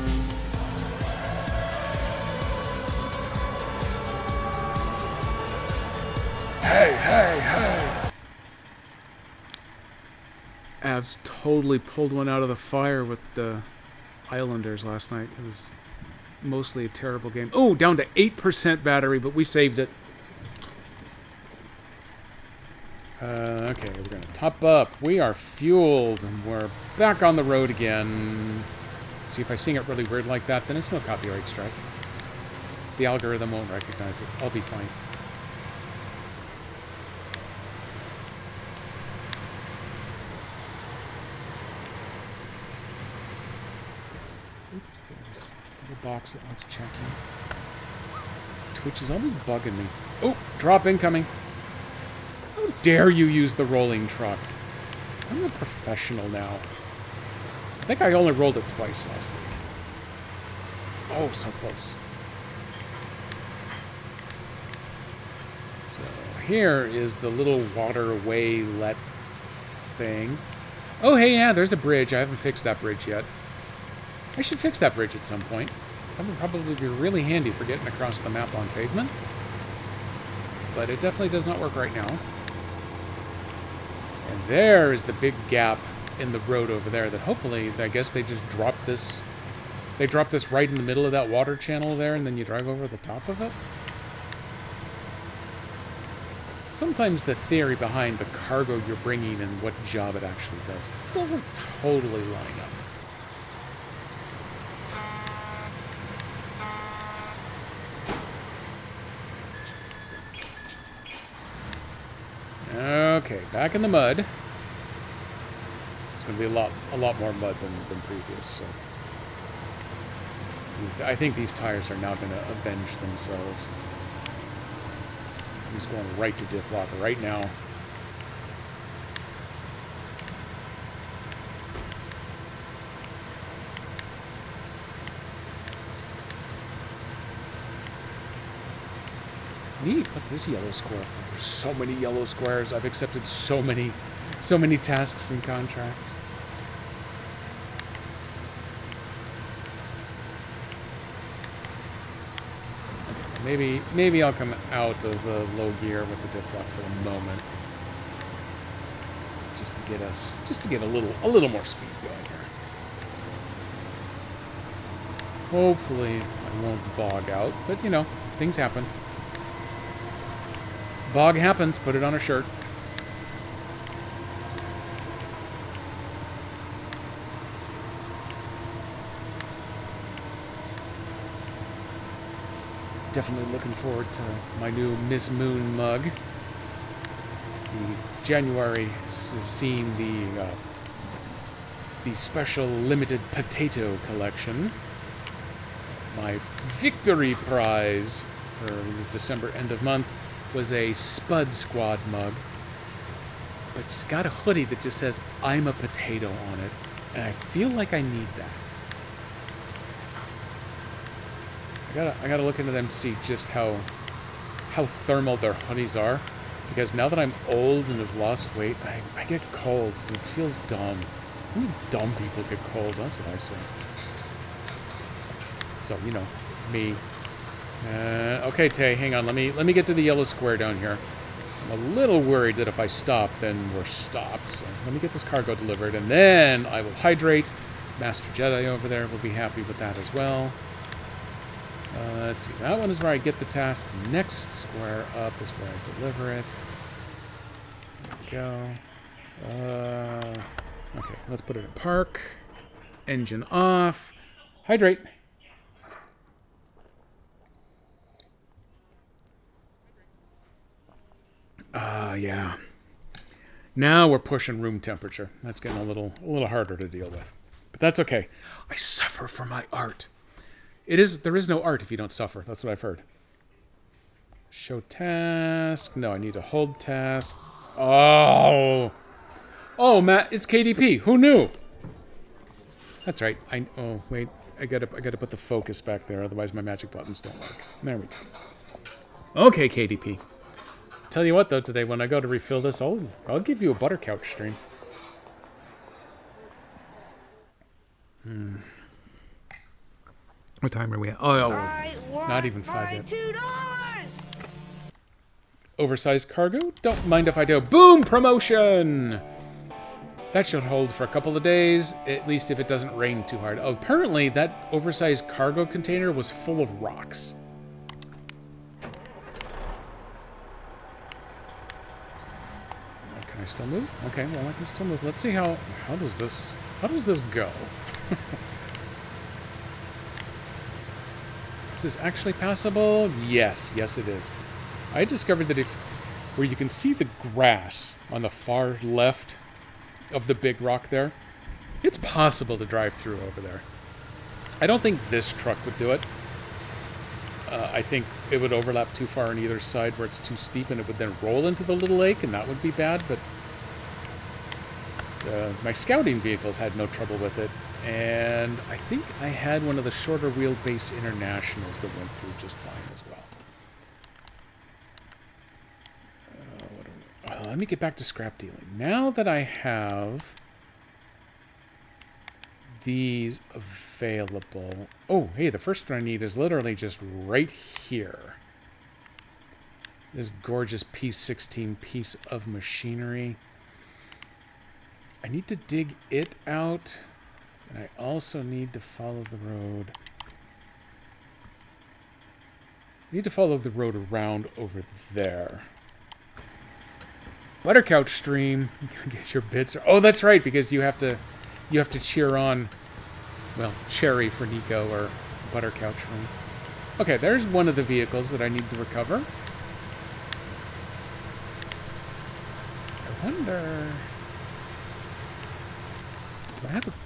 Hey. Avs totally pulled one out of the fire with the Islanders last night. It was mostly a terrible game. Oh, down to 8% battery, but we saved it. Okay, we're going to top up. We are fueled, and we're back on the road again. See, if I sing it really weird like that, then it's no copyright strike. The algorithm won't recognize it. I'll be fine. Oops, there's the box that wants checking. Twitch is always bugging me. Oh, drop incoming. How dare you use the rolling truck? I'm a professional now. I think I only rolled it twice last week. Oh, so close. So here is the little waterway let thing. Oh, hey, yeah, there's a bridge. I haven't fixed that bridge yet. I should fix that bridge at some point. That would probably be really handy for getting across the map on pavement. But it definitely does not work right now. And there is the big gap in the road over there that hopefully, I guess they just dropped this. They dropped this right in the middle of that water channel there, and then you drive over the top of it. Sometimes the theory behind the cargo you're bringing and what job it actually does doesn't totally line up. Okay, back in the mud. It's going to be a lot more mud than previous. So I think these tires are now going to avenge themselves. He's going right to diff locker right now. Neat. What's this yellow square for? There's so many yellow squares. I've accepted so many tasks and contracts. Okay, maybe I'll come out of the low gear with the diff lock for the moment, just to get a little more speed going here. Hopefully, I won't bog out, but you know, things happen. Bog happens, put it on a shirt. Definitely looking forward to my new Miss Moon mug. The January has seen the special limited potato collection. My victory prize for the December end of month was a Spud Squad mug. But it's got a hoodie that just says, I'm a potato on it. And I feel like I need that. I gotta look into them to see just how thermal their hoodies are. Because now that I'm old and have lost weight, I get cold. It feels dumb. Only dumb people get cold, that's what I say. So, you know, me. Okay, Tay, hang on. Let me get to the yellow square down here. I'm a little worried that if I stop, then we're stopped. So let me get this cargo delivered, and then I will hydrate. Master Jedi over there will be happy with that as well. Let's see. That one is where I get the task. Next square up is where I deliver it. There we go. Okay, let's put it in park. Engine off. Hydrate. Yeah. Now we're pushing room temperature. That's getting a little harder to deal with. But that's okay. I suffer for my art. There is no art if you don't suffer. That's what I've heard. Show task. No, I need to hold task. Oh, Matt, it's KDP. Who knew? That's right. Oh, wait. I gotta put the focus back there, otherwise my magic buttons don't work. There we go. Okay, KDP. Tell you what, though, today when I go to refill this, I'll give you a butter couch stream. What time are we at? Oh, not even 5 yet. Oversized cargo? Don't mind if I do. Boom! Promotion! That should hold for a couple of days, at least if it doesn't rain too hard. Oh, apparently that oversized cargo container was full of rocks. Can I still move? Okay, well I can still move. Let's see how does this go? Is this actually passable? Yes, it is. I discovered that where you can see the grass on the far left of the big rock there, it's possible to drive through over there. I don't think this truck would do it. I think it would overlap too far on either side where it's too steep, and it would then roll into the little lake, and that would be bad, but my scouting vehicles had no trouble with it, and I think I had one of the shorter wheelbase Internationals that went through just fine as well. Let me get back to scrap dealing. Now that I have these available... Oh, hey, the first one I need is literally just right here. This gorgeous P16 piece of machinery. I need to dig it out, and I also need to follow the road. I need to follow the road around over there. Buttercouch stream. Get your bits. Oh, that's right, because you have to cheer on, well, Cherry for Nico or Buttercouch for me. Okay, there's one of the vehicles that I need to recover. I wonder...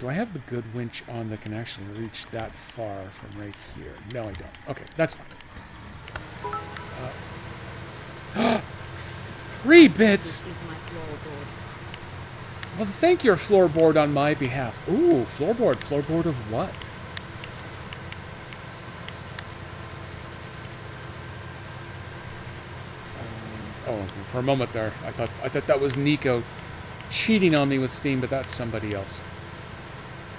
Do I have the good winch on that can actually reach that far from right here? No, I don't. Okay, that's fine. 3 bits! This is my floorboard. Well, thank your floorboard on my behalf. Ooh, floorboard. Floorboard of what? Oh, for a moment there, I thought that was Nico cheating on me with Steam, but that's somebody else.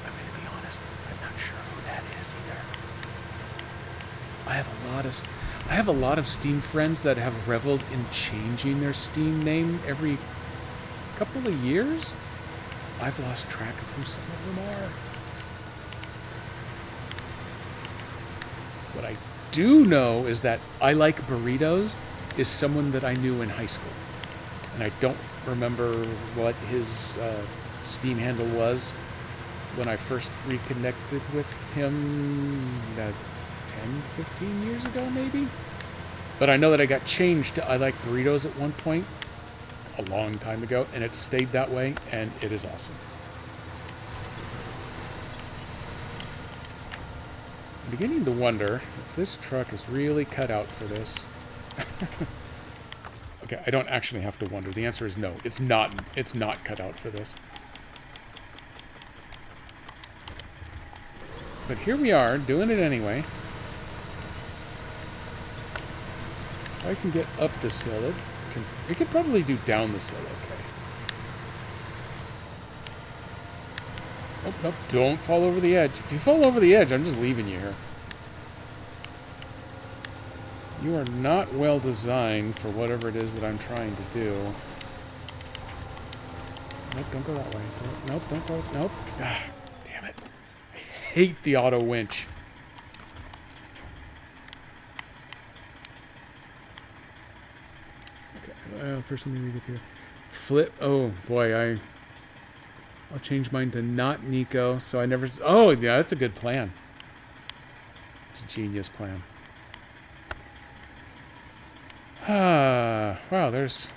I'm going to be honest, I'm not sure who that is either. I have a lot of Steam friends that have reveled in changing their Steam name every couple of years. I've lost track of who some of them are. What I do know is that I Like Burritos is someone that I knew in high school. And I don't remember what his Steam handle was when I first reconnected with him 10 10, 15 years ago, maybe? But I know that I got changed to I like burritos at one point, a long time ago, and it stayed that way, and it is awesome. I'm beginning to wonder if this truck is really cut out for this. Okay, I don't actually have to wonder. The answer is no. It's not cut out for this. But here we are, doing it anyway. If I can get up this hill, we could probably do down this hill, okay. Oh, nope, don't fall over the edge. If you fall over the edge, I'm just leaving you here. You are not well designed for whatever it is that I'm trying to do. Nope, don't go that way. Nope, don't go. Nope. Ah, damn it. I hate the auto winch. Okay, first let me read up here. Flip. Oh, boy, I'll change mine to not Nico, so I never... Oh, yeah, that's a good plan. It's a genius plan. Wow, there's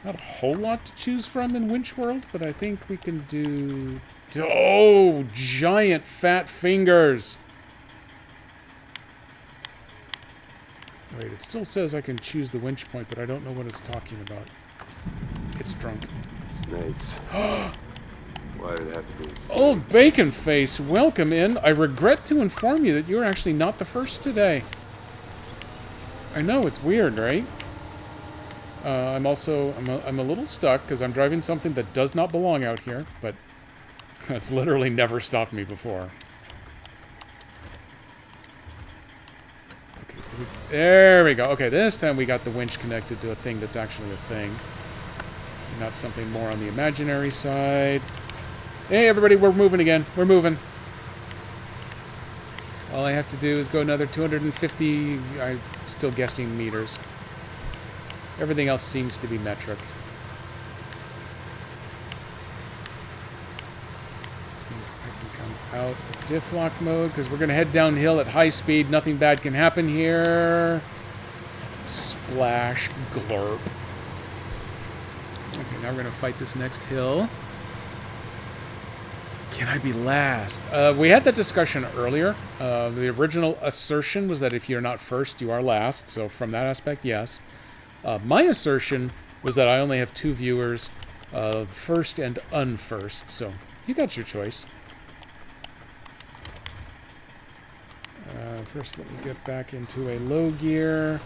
not a whole lot to choose from in Winch World, but I think we can do... Oh, giant fat fingers! Wait, it still says I can choose the winch point, but I don't know what it's talking about. It's drunk. Snakes. Why did it have to be snakes? Old Bacon Face, welcome in. I regret to inform you that you're actually not the first today. I know, it's weird, right? I'm a little stuck because I'm driving something that does not belong out here, but that's literally never stopped me before. Okay, there we go. Okay, this time we got the winch connected to a thing that's actually a thing. Not something more on the imaginary side. Hey, everybody, we're moving again. We're moving. All I have to do is go another 250, I'm still guessing meters. Everything else seems to be metric. I can come out of diff lock mode because we're going to head downhill at high speed. Nothing bad can happen here. Splash, glurp. Okay, now we're going to fight this next hill. Can I be last? We had that discussion earlier. The original assertion was that if you're not first, you are last. So from that aspect, yes. My assertion was that I only have 2 viewers, first and unfirst. So you got your choice. First, let me get back into a low gear.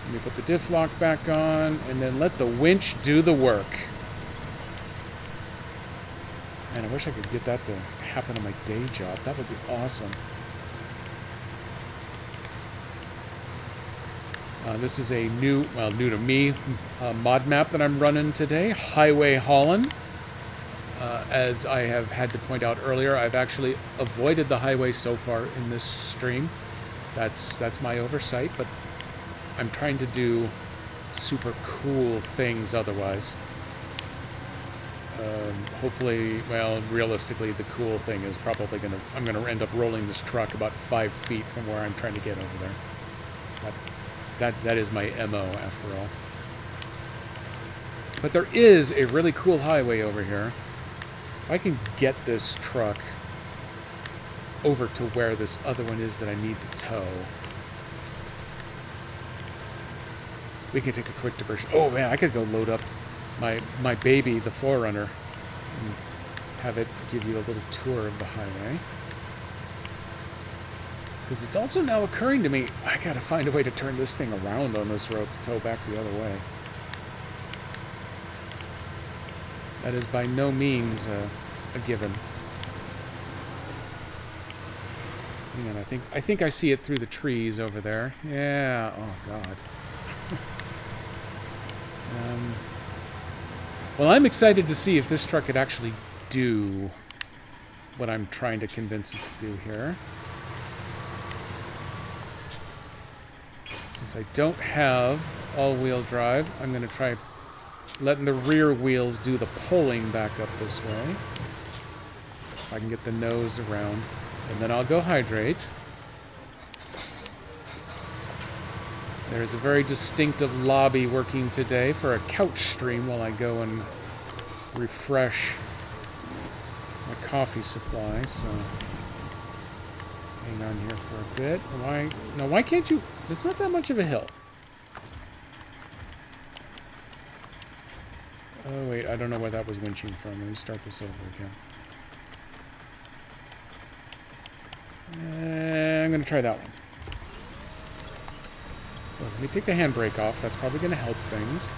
Let me put the diff lock back on, and then let the winch do the work. Man, I wish I could get that to happen on my day job. That would be awesome. This is a new to me, mod map that I'm running today, Highway Holland. As I have had to point out earlier, I've actually avoided the highway so far in this stream. That's my oversight, but I'm trying to do super cool things otherwise. Hopefully, well, realistically, the cool thing is probably I'm gonna end up rolling this truck about 5 feet from where I'm trying to get over there. That is my MO after all. But there is a really cool highway over here. If I can get this truck over to where this other one is that I need to tow, we can take a quick diversion. Oh man, I could go load up my baby, the 4Runner, and have it give you a little tour of the highway. Because it's also now occurring to me, I gotta find a way to turn this thing around on this road to tow back the other way. That is by no means a given. And I think I see it through the trees over there. Yeah. Oh God. Well, I'm excited to see if this truck could actually do what I'm trying to convince it to do here. Since I don't have all-wheel drive, I'm going to try letting the rear wheels do the pulling back up this way. If I can get the nose around. And then I'll go hydrate. There's a very distinctive lobby working today for a couch stream while I go and refresh my coffee supply, so hang on here for a bit. Why can't you? It's not that much of a hill. Oh wait, I don't know where that was winching from. Let me start this over again. I'm gonna try that one. Oh, let me take the handbrake off. That's probably gonna help things.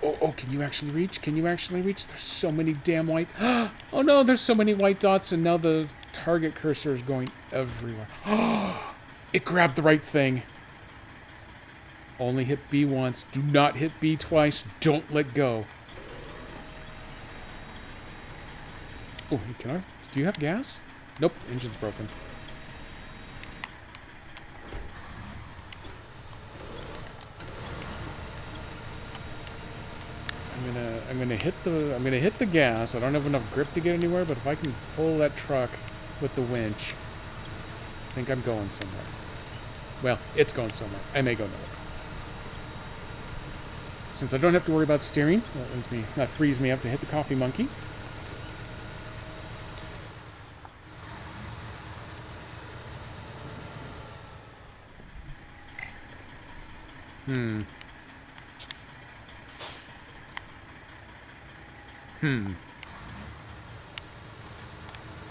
Oh, can you actually reach? Can you actually reach? There's so many damn white... Oh no, there's so many white dots and now the target cursor is going everywhere. It grabbed the right thing. Only hit B once. Do not hit B twice. Don't let go. Oh, can I... Do you have gas? Nope, engine's broken. I'm gonna hit the gas. I don't have enough grip to get anywhere, but if I can pull that truck with the winch, I think I'm going somewhere. Well, it's going somewhere. I may go nowhere. Since I don't have to worry about steering, that frees me up to hit the coffee monkey.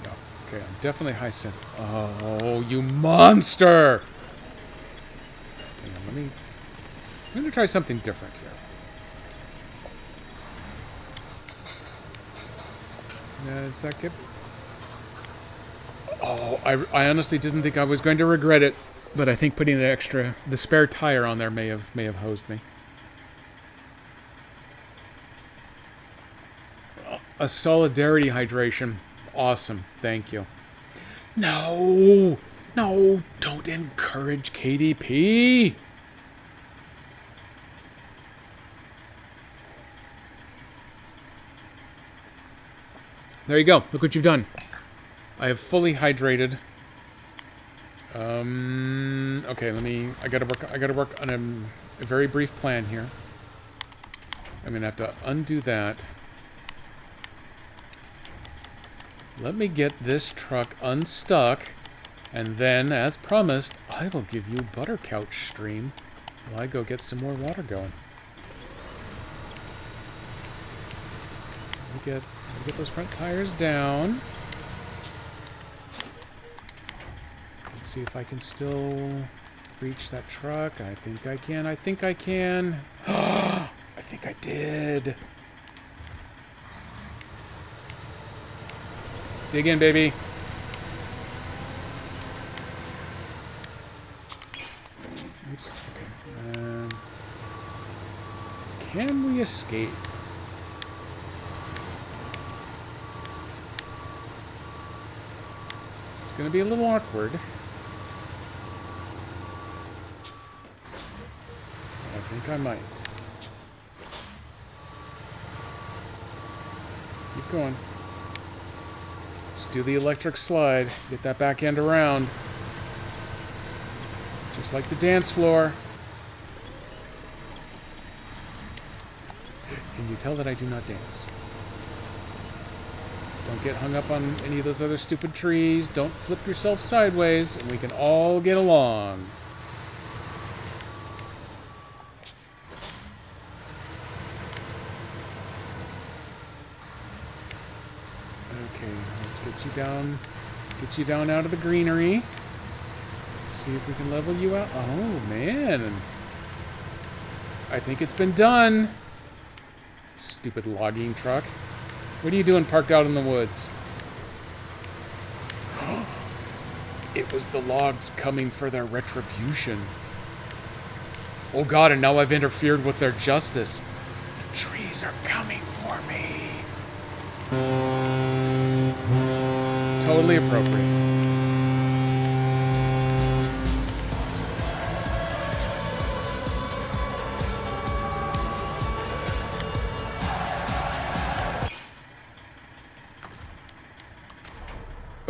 No, okay, I'm definitely high center. Oh, you monster! Hang on, I'm gonna try something different here. Does that give... Oh, I honestly didn't think I was going to regret it, but I think putting the spare tire on there may have hosed me. A solidarity hydration. Awesome. Thank you. No, don't encourage KDP. There you go. Look what you've done. I have fully hydrated. Okay, I gotta work on a very brief plan here. I'm gonna have to undo that. Let me get this truck unstuck, and then, as promised, I will give you Butter Couch stream while I go get some more water going. Let me get those front tires down. Let's see if I can still reach that truck. I think I can. I think I can. I think I did. Dig in, baby. Oops. Okay. Can we escape? It's going to be a little awkward. I think I might. Keep going. Just do the electric slide. Get that back end around. Just like the dance floor. Can you tell that I do not dance? Don't get hung up on any of those other stupid trees. Don't flip yourself sideways, and we can all get along. Okay, let's get you down out of the greenery. See if we can level you out. Oh, man. I think it's been done. Stupid logging truck. What are you doing parked out in the woods? It was the logs coming for their retribution. Oh god, and now I've interfered with their justice. The trees are coming for me. Totally appropriate.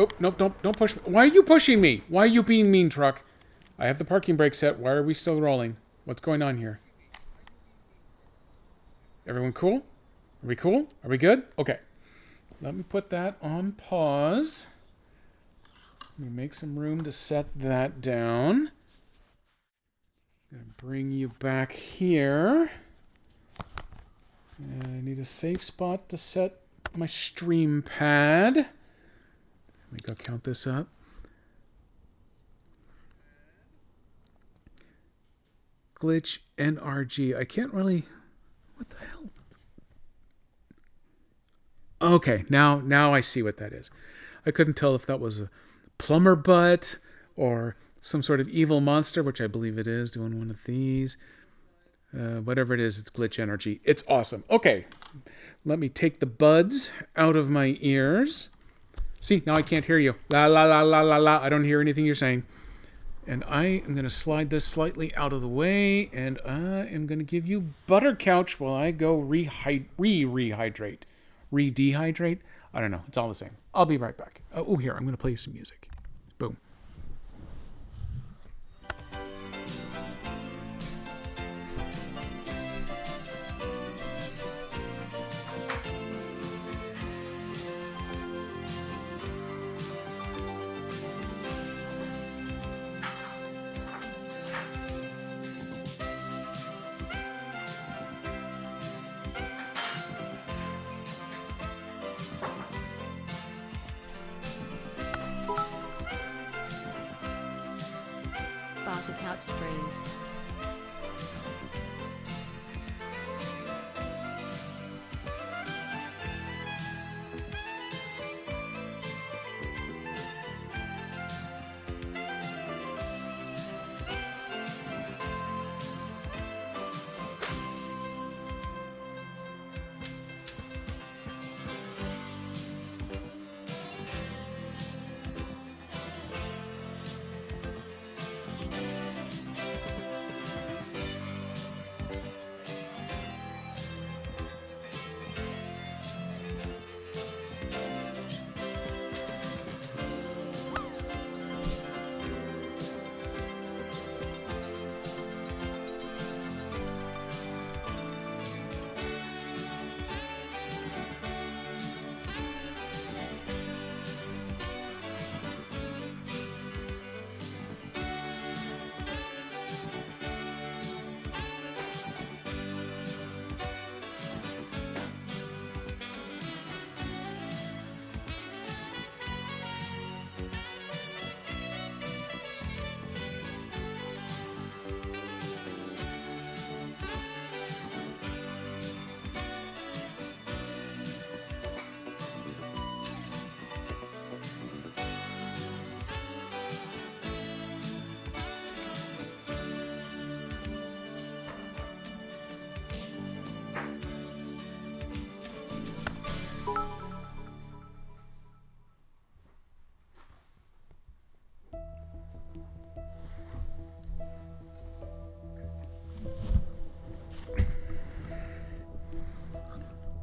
Oh, nope, don't push me. Why are you pushing me? Why are you being mean, truck? I have the parking brake set. Why are we still rolling? What's going on here? Everyone cool? Are we cool? Are we good? Okay. Let me put that on pause. Let me make some room to set that down. I'm going to bring you back here. And I need a safe spot to set my stream pad. Let me go count this up. Glitch NRG. I can't really... What the hell? Okay, now I see what that is. I couldn't tell if that was a plumber butt or some sort of evil monster, which I believe it is, doing one of these. Whatever it is, it's glitch energy. It's awesome. Okay, let me take the buds out of my ears. See, now I can't hear you. La, la, la, la, la, la. I don't hear anything you're saying. And I am going to slide this slightly out of the way, and I am going to give you butter couch while I go rehydrate. Re-dehydrate? I don't know. It's all the same. I'll be right back. Oh, here. I'm going to play you some music. Boom. Barter Couch stream.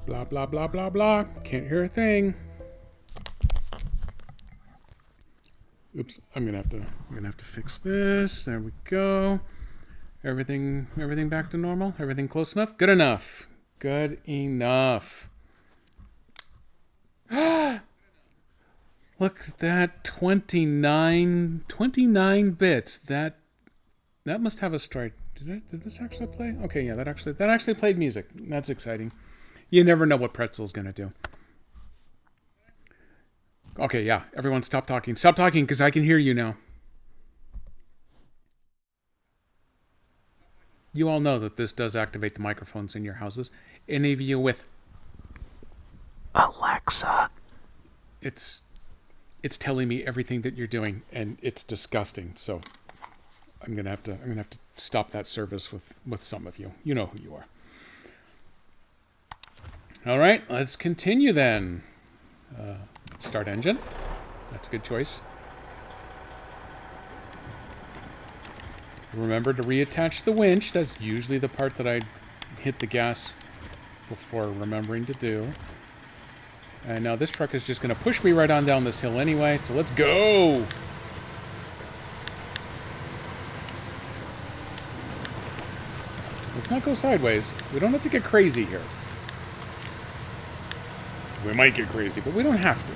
Blah, blah, blah, blah, blah. Can't hear a thing. Oops, I'm gonna have to fix this. There we go. Everything back to normal? Everything close enough? Good enough. Good enough. Look at that, 29 bits. That must have a strike. Did this actually play? Okay, yeah, that actually played music. That's exciting. You never know what Pretzel's gonna do. Okay, yeah, everyone stop talking. Stop talking, because I can hear you now. You all know that this does activate the microphones in your houses. Any of you with Alexa, it's telling me everything that you're doing, and it's disgusting. So I'm gonna have to stop that service with some of you. You know who you are. All right, let's continue then. Start engine. That's a good choice. Remember to reattach the winch. That's usually the part that I hit the gas before remembering to do. And now this truck is just going to push me right on down this hill anyway, so let's go! Let's not go sideways. We don't have to get crazy here. We might get crazy, but we don't have to.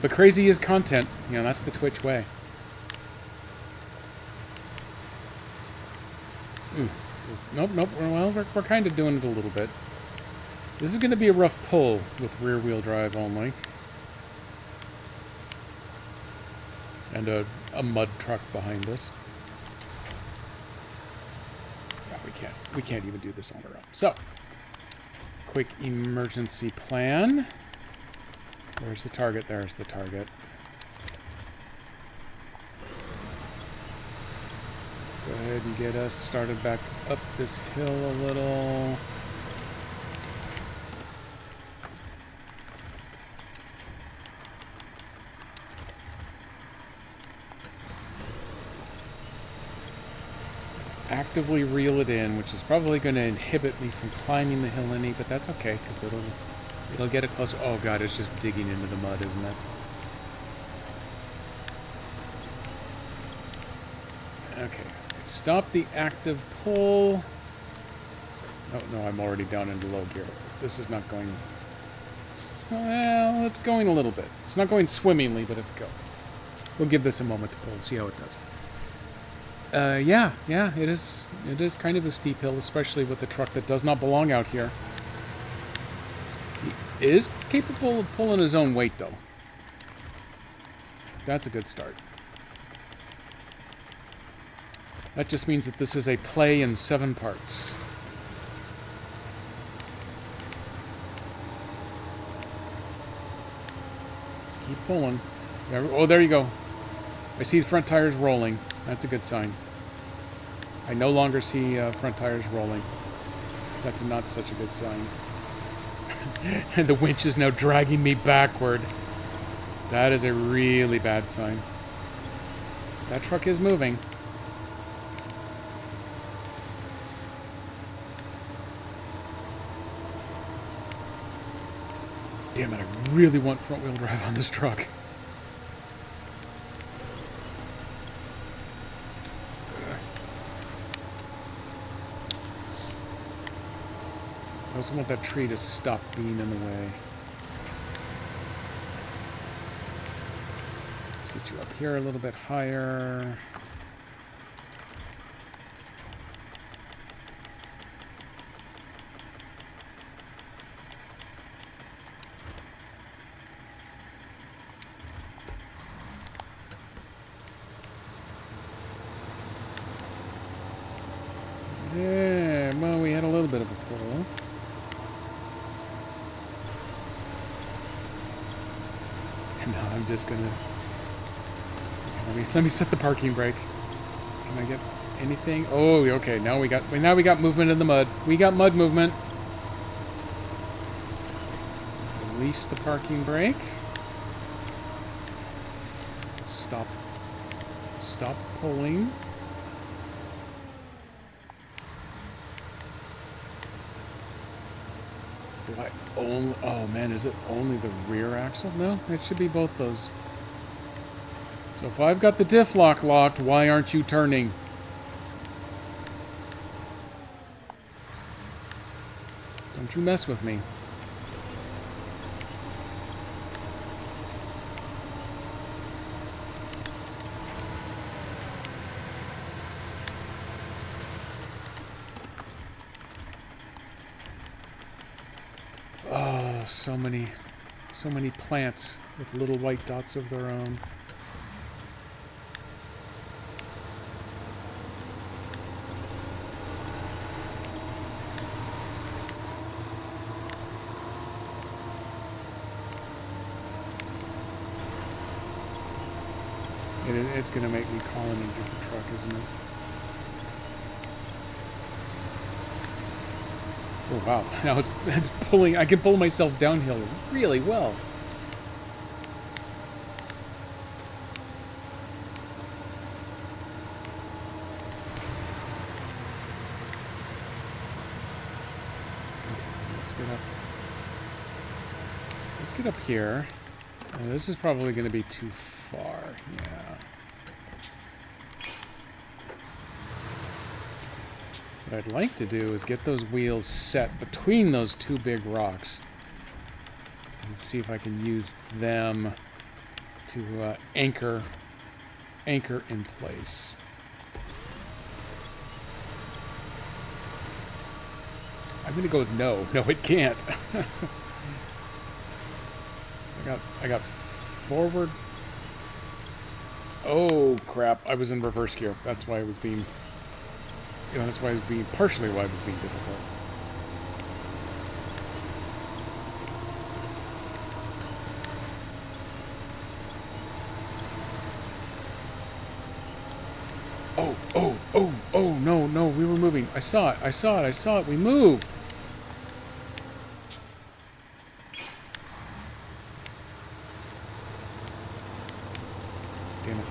But crazy is content. You know, that's the Twitch way. Nope. We're kind of doing it a little bit. This is going to be a rough pull with rear-wheel drive only. And a mud truck behind us. Yeah, we can't even do this on our own. So, quick emergency plan. Where's the target? There's the target. Let's go ahead and get us started back up this hill a little. Actively reel it in, which is probably going to inhibit me from climbing the hill any, but that's okay, because it'll get it closer. Oh god, it's just digging into the mud, isn't it? Okay, stop the active pull. Oh no, I'm already down into low gear. This is not going... Well, it's going a little bit. It's not going swimmingly, but it's going. We'll give this a moment to pull, see how it does. Yeah, it is kind of a steep hill, especially with the truck that does not belong out here. He is capable of pulling his own weight, though. That's a good start. That just means that this is a play in 7 parts. Keep pulling. Oh, there you go. I see the front tires rolling. That's a good sign. I no longer see front tires rolling. That's not such a good sign. And the winch is now dragging me backward. That is a really bad sign. That truck is moving. Damn it, I really want front-wheel drive on this truck. I also want that tree to stop being in the way. Let's get you up here a little bit higher. Yeah, well, we had a little bit of a pull. And now I'm just gonna... Let me set the parking brake. Can I get anything? Oh, okay. Now we got movement in the mud. We got mud movement. Release the parking brake. Stop pulling. Do I only... Oh man, is it only the rear axle? No, it should be both those. So if I've got the diff lock locked, why aren't you turning? Don't you mess with me. Oh, so many plants with little white dots of their own. It's going to make me call in a different truck, isn't it? Oh, wow. Now it's pulling... I can pull myself downhill really well. Let's get up. Let's get up here. This is probably going to be too far. Yeah. What I'd like to do is get those wheels set between those two big rocks. And see if I can use them to anchor in place. I'm going to go with no. No, it can't. So I got forward. Oh, crap. I was in reverse gear. That's why it was being... that's why it was being... Partially why it was being difficult. Oh, no, we were moving. I saw it. We moved. Damn it.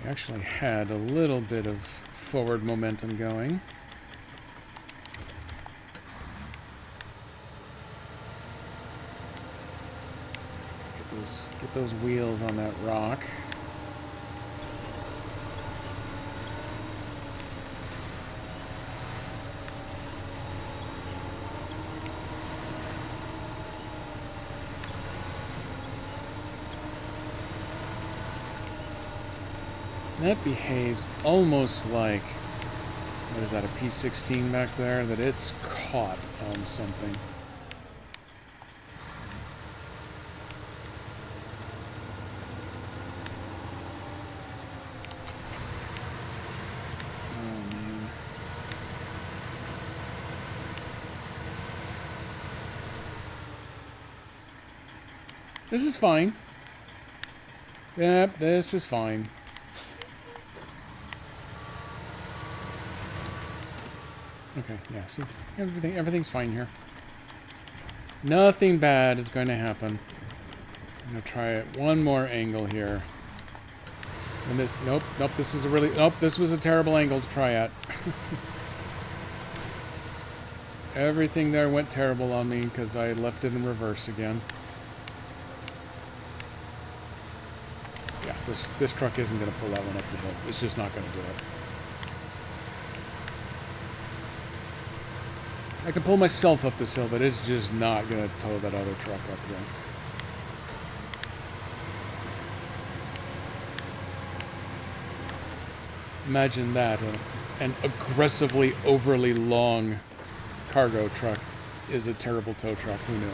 We actually had a little bit of forward momentum going. Get those wheels on that rock. That behaves almost like, what is that, a P-16 back there? That it's caught on something. This is fine. Yep, this is fine. Okay, yeah, see, everything's fine here. Nothing bad is going to happen. I'm going to try it one more angle here. And this, nope, this is a really, this was a terrible angle to try at. Everything there went terrible on me because I left it in reverse again. Yeah, this truck isn't going to pull that one up the hill. It's just not going to do it. I can pull myself up this hill, but it's just not going to tow that other truck uphill. Imagine that. An aggressively overly long cargo truck is a terrible tow truck. Who knew?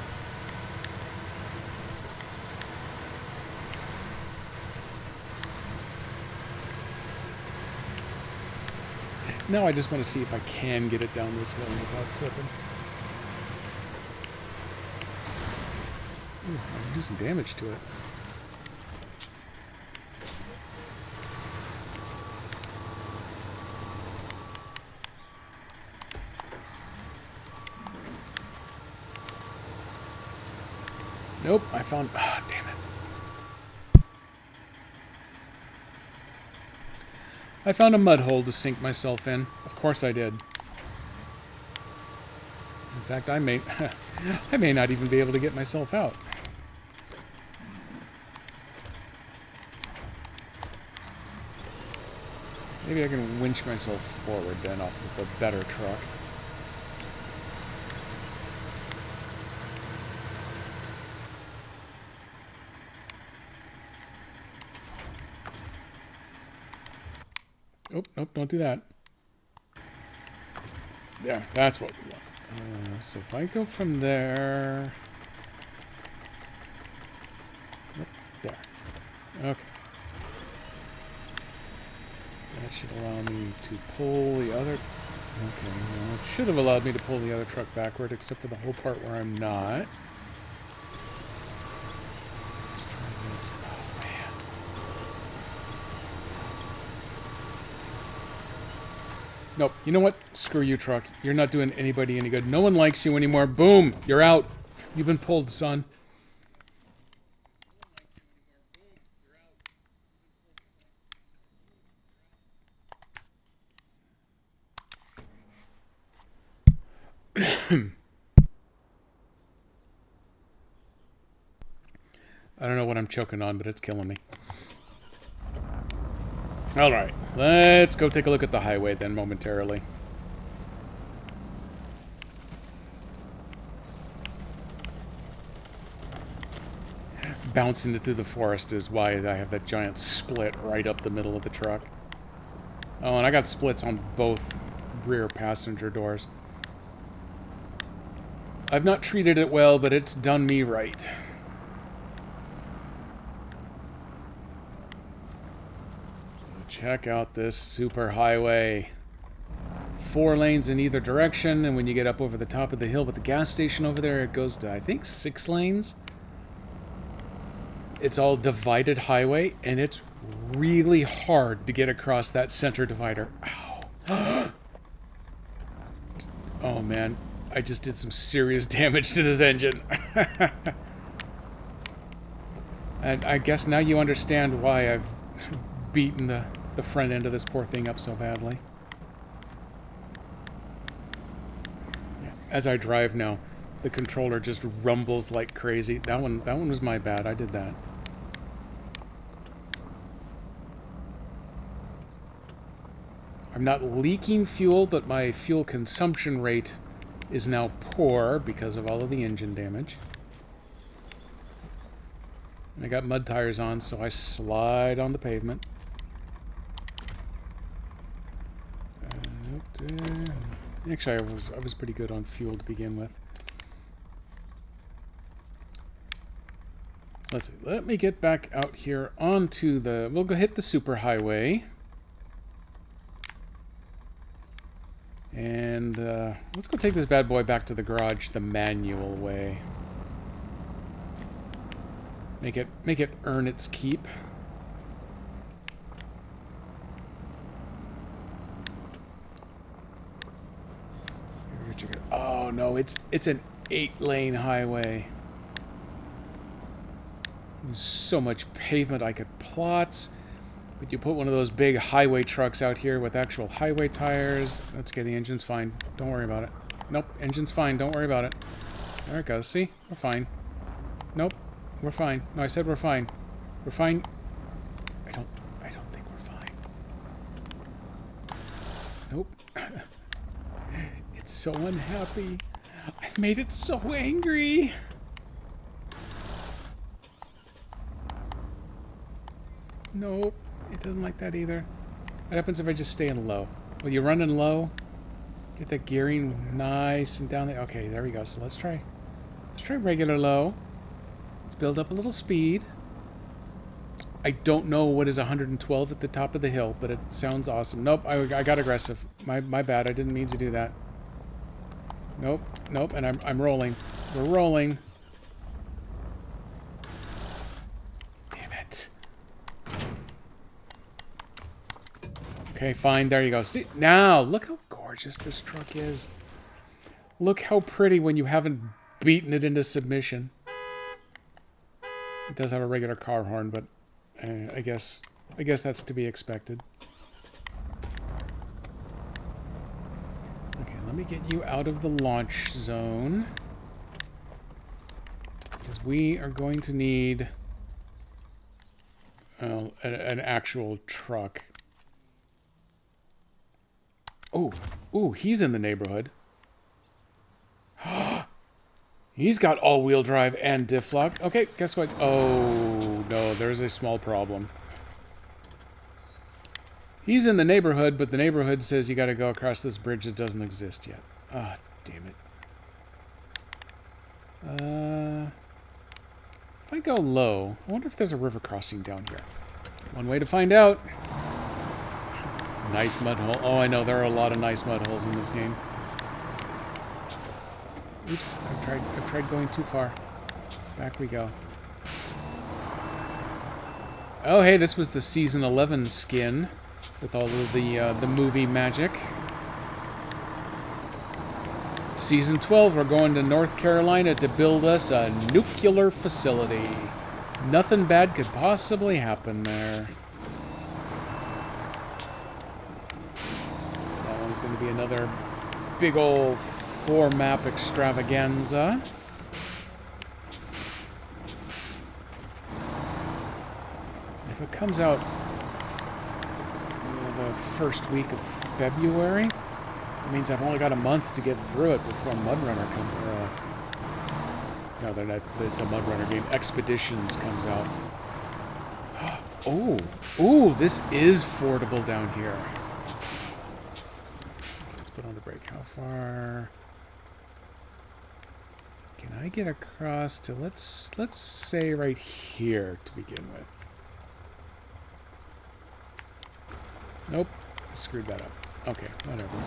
Now I just want to see if I can get it down this hill without flipping. Ooh, I can do some damage to it. Nope, I found... Ah, damn it. I found a mud hole to sink myself in. Of course I did. In fact, I may not even be able to get myself out. Maybe I can winch myself forward then off of a better truck. Oh, nope, don't do that. There, that's what we want. So if I go from there... Nope, there. Okay. That should allow me to pull the other... Okay, well, it should have allowed me to pull the other truck backward, except for the whole part where I'm not. Let's try this. Oh, man. Nope. You know what? Screw you, truck. You're not doing anybody any good. No one likes you anymore. Boom! You're out. You've been pulled, son. I don't know what I'm choking on, but it's killing me. Alright, let's go take a look at the highway then momentarily. Bouncing it through the forest is why I have that giant split right up the middle of the truck. Oh, and I got splits on both rear passenger doors. I've not treated it well, but it's done me right. So check out this super highway. 4 lanes in either direction, and when you get up over the top of the hill with the gas station over there, it goes to, I think, 6 lanes. It's all divided highway, and it's really hard to get across that center divider. Ow. Oh, man. I just did some serious damage to this engine. And I guess now you understand why I've beaten the front end of this poor thing up so badly. Yeah. As I drive now, the controller just rumbles like crazy. That one was my bad. I did that. I'm not leaking fuel, but my fuel consumption rate is now poor because of all of the engine damage. And I got mud tires on, so I slide on the pavement. Actually, I was pretty good on fuel to begin with. So let's see. Let me get back out here onto the... We'll go hit the superhighway. And let's go take this bad boy back to the garage the manual way. Make it earn its keep. Oh no, it's an 8-lane highway. There's so much pavement I could plot. But you put one of those big highway trucks out here with actual highway tires. That's okay, the engine's fine. Don't worry about it. Nope, engine's fine. Don't worry about it. There it goes. See? We're fine. Nope, we're fine. No, I said we're fine. We're fine. I don't think we're fine. Nope. It's so unhappy. I've made it so angry. Nope. It doesn't like that either. What happens if I just stay in low? Well, you run in low, get that gearing nice and down there. Okay, there we go. So let's try regular low. Let's build up a little speed. I don't know what is 112 at the top of the hill, but it sounds awesome. Nope, I got aggressive. My bad. I didn't mean to do that. Nope, and I'm rolling. We're rolling. Damn it. Okay, fine. There you go. See, now, look how gorgeous this truck is. Look how pretty when you haven't beaten it into submission. It does have a regular car horn, but I guess that's to be expected. Okay, let me get you out of the launch zone. Because we are going to need an actual truck. Ooh, he's in the neighborhood. He's got all-wheel drive and diff lock. Okay, guess what? Oh, no, there's a small problem. He's in the neighborhood, but the neighborhood says you gotta go across this bridge that doesn't exist yet. Ah, damn it. If I go low, I wonder if there's a river crossing down here. One way to find out. Nice mud hole. Oh, I know, there are a lot of nice mud holes in this game. Oops, I've tried going too far. Back we go. Oh, hey, this was the Season 11 skin with all of the movie magic. Season 12, we're going to North Carolina to build us a nuclear facility. Nothing bad could possibly happen there. That one's going to be another big old floor map extravaganza. If it comes out the first week of February, it means I've only got a month to get through it before Mudrunner comes. No, they're not. It's a Mudrunner game. Expeditions comes out. Oh, ooh, this is fordable down here. Let's put on the brake. How far can I get across to? Let's say right here to begin with. Nope, I screwed that up. Okay, whatever.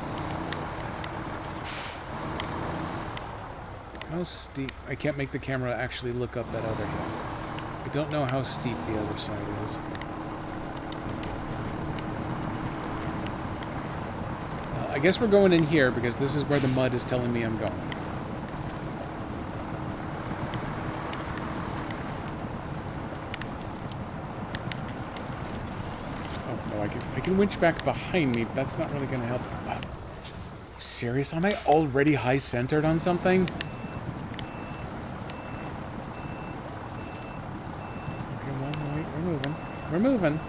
How steep? I can't make the camera actually look up that other hill. I don't know how steep the other side is. I guess we're going in here because this is where the mud is telling me I'm going. Oh, no, I can winch back behind me, but that's not really going to help. Are you serious? Am I already high-centered on something? We're moving.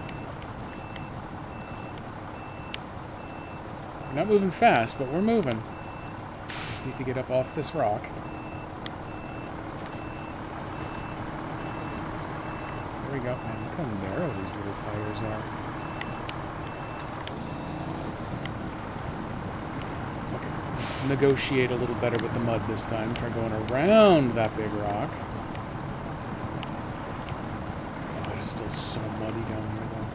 We're not moving fast, but we're moving. Just need to get up off this rock. There we go. Man, look how narrow these little tires are. Okay, let's negotiate a little better with the mud this time. Try going around that big rock. It's still so muddy down here, though.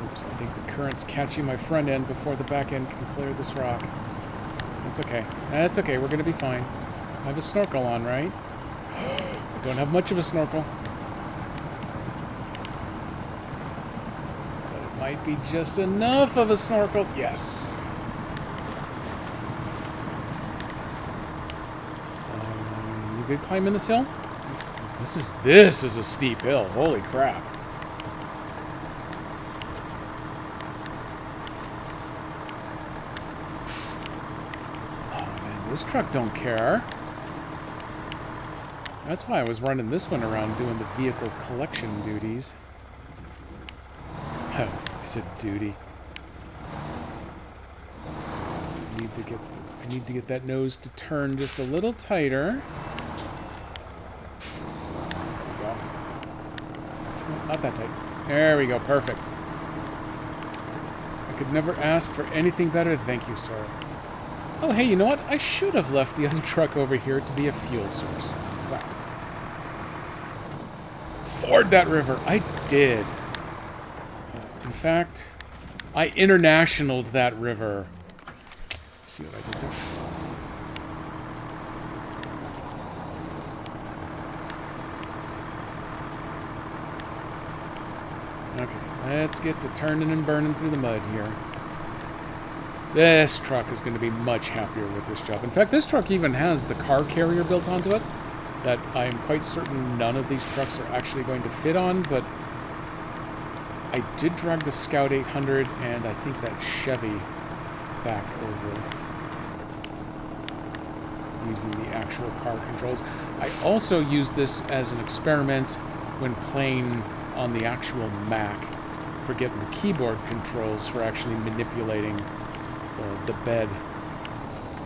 Oops, I think the current's catching my front end before the back end can clear this rock. That's okay. That's okay. We're going to be fine. I have a snorkel on, right? I don't have much of a snorkel. But it might be just enough of a snorkel. Yes. Good climbing this hill? This is a steep hill. Holy crap. Oh man, this truck don't care. That's why I was running this one around doing the vehicle collection duties. Oh, I said duty. I need to get that nose to turn just a little tighter. Not that tight. There we go. Perfect. I could never ask for anything better. Thank you, sir. Oh, hey, you know what? I should have left the other truck over here to be a fuel source. Crap. Ford that river. I did. In fact, I internationaled that river. See what I did there? Okay, let's get to turning and burning through the mud here. This truck is going to be much happier with this job. In fact, this truck even has the car carrier built onto it that I am quite certain none of these trucks are actually going to fit on, but I did drag the Scout 800 and I think that Chevy back over using the actual car controls. I also used this as an experiment when playing on the actual Mac for getting the keyboard controls for actually manipulating the bed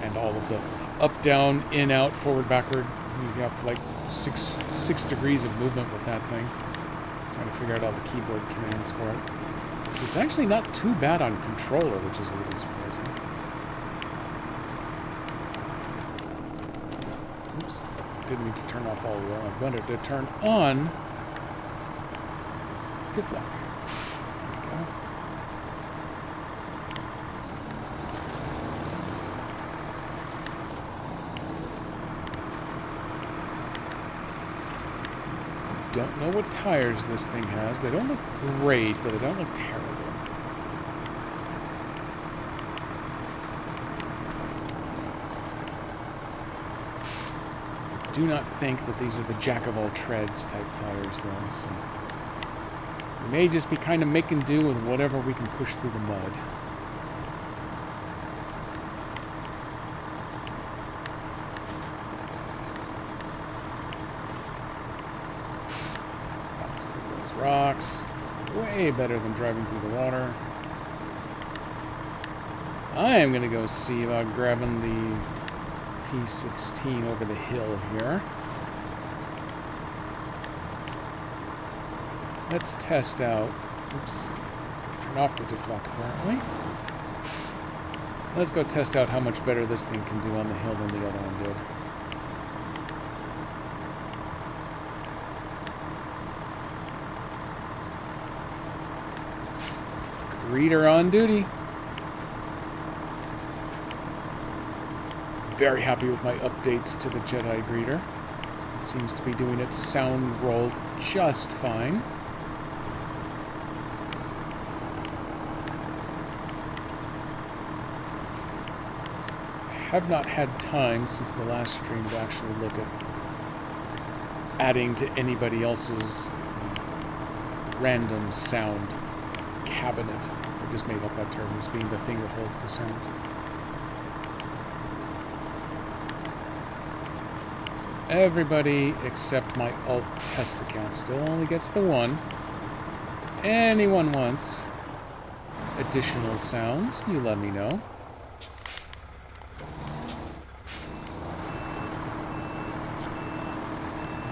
and all of the up, down, in, out, forward, backward. You got like six degrees of movement with that thing. Trying to figure out all the keyboard commands for it. It's actually not too bad on controller, which is a little surprising. Oops. Didn't mean to turn off all the way. I wanted to turn on diff lock. There we go. Don't know what tires this thing has. They don't look great, but they don't look terrible. I do not think that these are the jack-of-all-trades type tires, though, so we may just be kind of making do with whatever we can push through the mud. better than driving through the water. I am going to go see about grabbing the P16 over the hill here. Let's test out... Oops. Turn off the deflect, apparently. Let's go test out how much better this thing can do on the hill than the other one did. Greeter on duty. Very happy with my updates to the Jedi Greeter. It seems to be doing its sound roll just fine. Have not had time since the last stream to actually look at adding to anybody else's random sound cabinet. I just made up that term as being the thing that holds the sounds. So everybody except my alt test account still only gets the one. If anyone wants additional sounds, you let me know.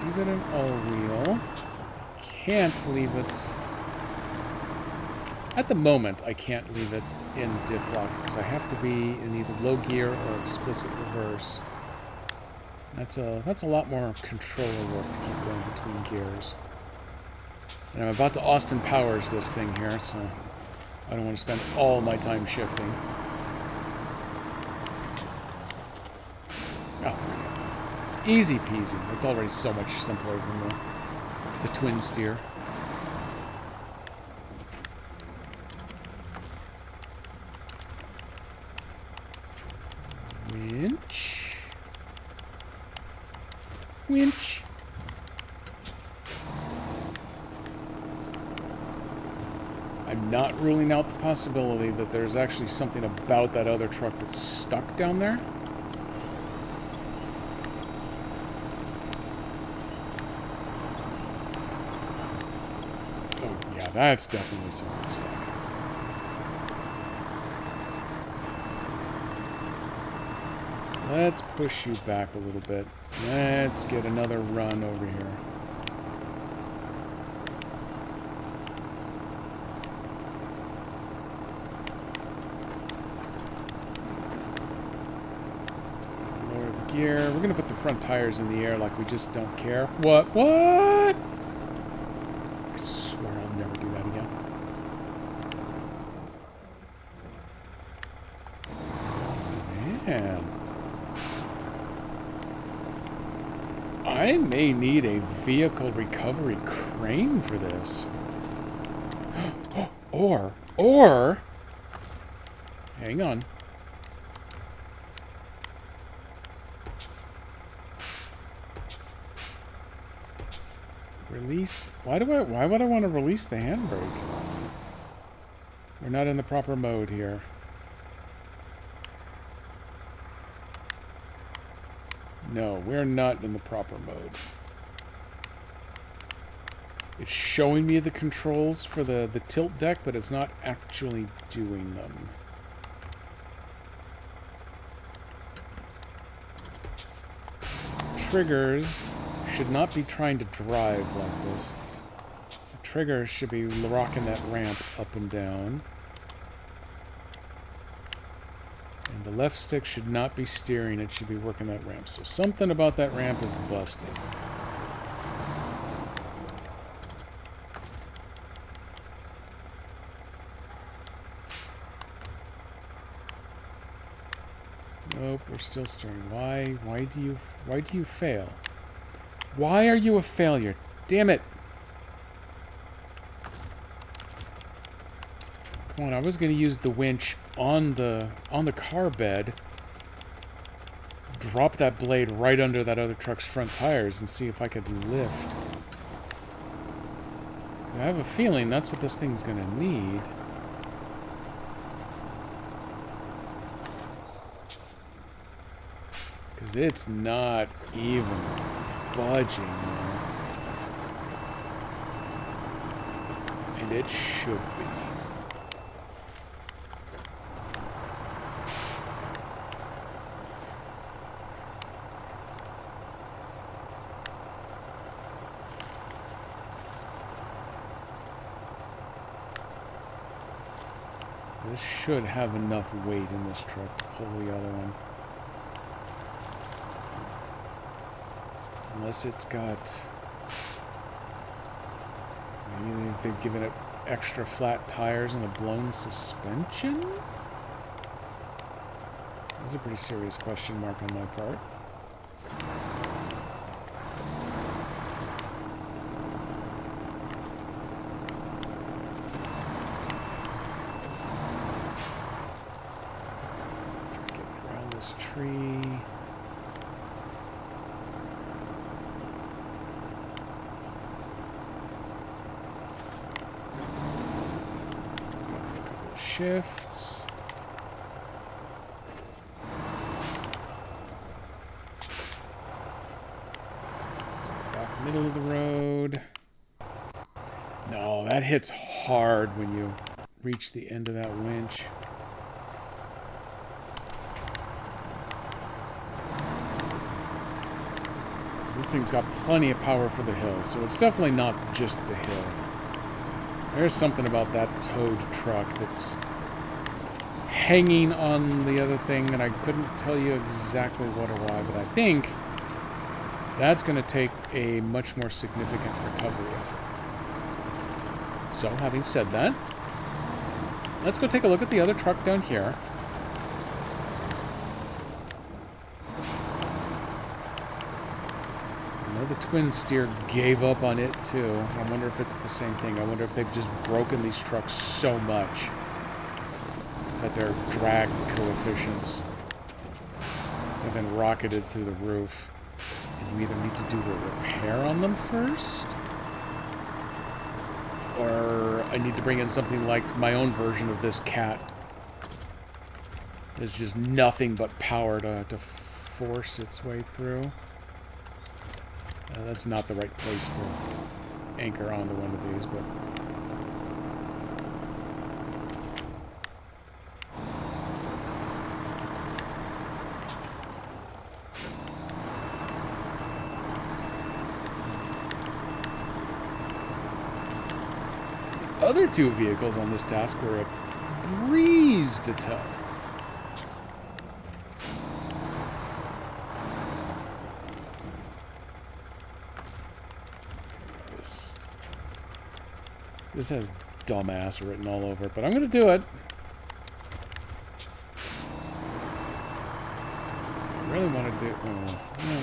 Leave it an all-wheel. Can't leave it... At the moment, I can't leave it in diff lock because I have to be in either low gear or explicit reverse. That's a lot more controller work to keep going between gears. And I'm about to Austin Powers this thing here, so I don't want to spend all my time shifting. Oh, there we go. Easy peasy. It's already so much simpler than the twin steer. Winch. Winch. I'm not ruling out the possibility that there's actually something about that other truck that's stuck down there. Oh, yeah, that's definitely something stuck. Let's push you back a little bit. Let's get another run over here. Lower the gear. We're going to put the front tires in the air like we just don't care. What? What? I swear I'll never do that again. Man. I may need a vehicle recovery crane for this. Or, hang on. Release, why would I want to release the handbrake? We're not in the proper mode here. No, we're not in the proper mode. It's showing me the controls for the tilt deck, but it's not actually doing them. Triggers should not be trying to drive like this. The trigger should be rocking that ramp up and down. And the left stick should not be steering, it should be working that ramp. So something about that ramp is busted. Nope, we're still steering. Why do you fail? Why are you a failure? Damn it. Come on, I was going to use the winch on the car bed, drop that blade right under that other truck's front tires and see if I could lift. I have a feeling that's what this thing's going to need. Because it's not even budging. And And it should be. This should have enough weight in this truck to pull the other one. Unless it's got... Maybe they've given it extra flat tires and a blown suspension? That's a pretty serious question mark on my part. Getting around this tree. Shifts. Back middle of the road. No, that hits hard when you reach the end of that winch. This thing's got plenty of power for the hill, so it's definitely not just the hill. There's something about that towed truck that's hanging on the other thing, and I couldn't tell you exactly what or why, but I think that's going to take a much more significant recovery effort. So, having said that, let's go take a look at the other truck down here. The twin steer gave up on it too. I wonder if it's the same thing. I wonder if they've just broken these trucks so much that their drag coefficients have been rocketed through the roof. And you either need to do a repair on them first, or I need to bring in something like my own version of this cat. There's just nothing but power to force its way through. That's not the right place to anchor onto one of these, but... The other two vehicles on this task were a breeze to tow. This has dumbass written all over it, but I'm going to do it. I really want to do...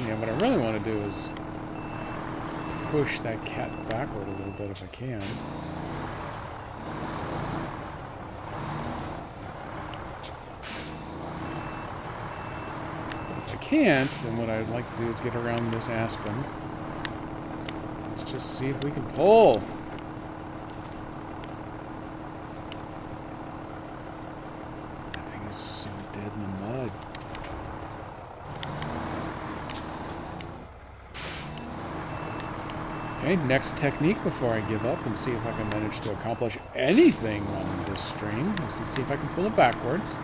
yeah, what I really want to do is push that cat backward a little bit if I can. But if I can't, then what I'd like to do is get around this aspen. Let's just see if we can pull. So dead in the mud. Okay, next technique before I give up and see if I can manage to accomplish anything on this string. Let's see if I can pull it backwards.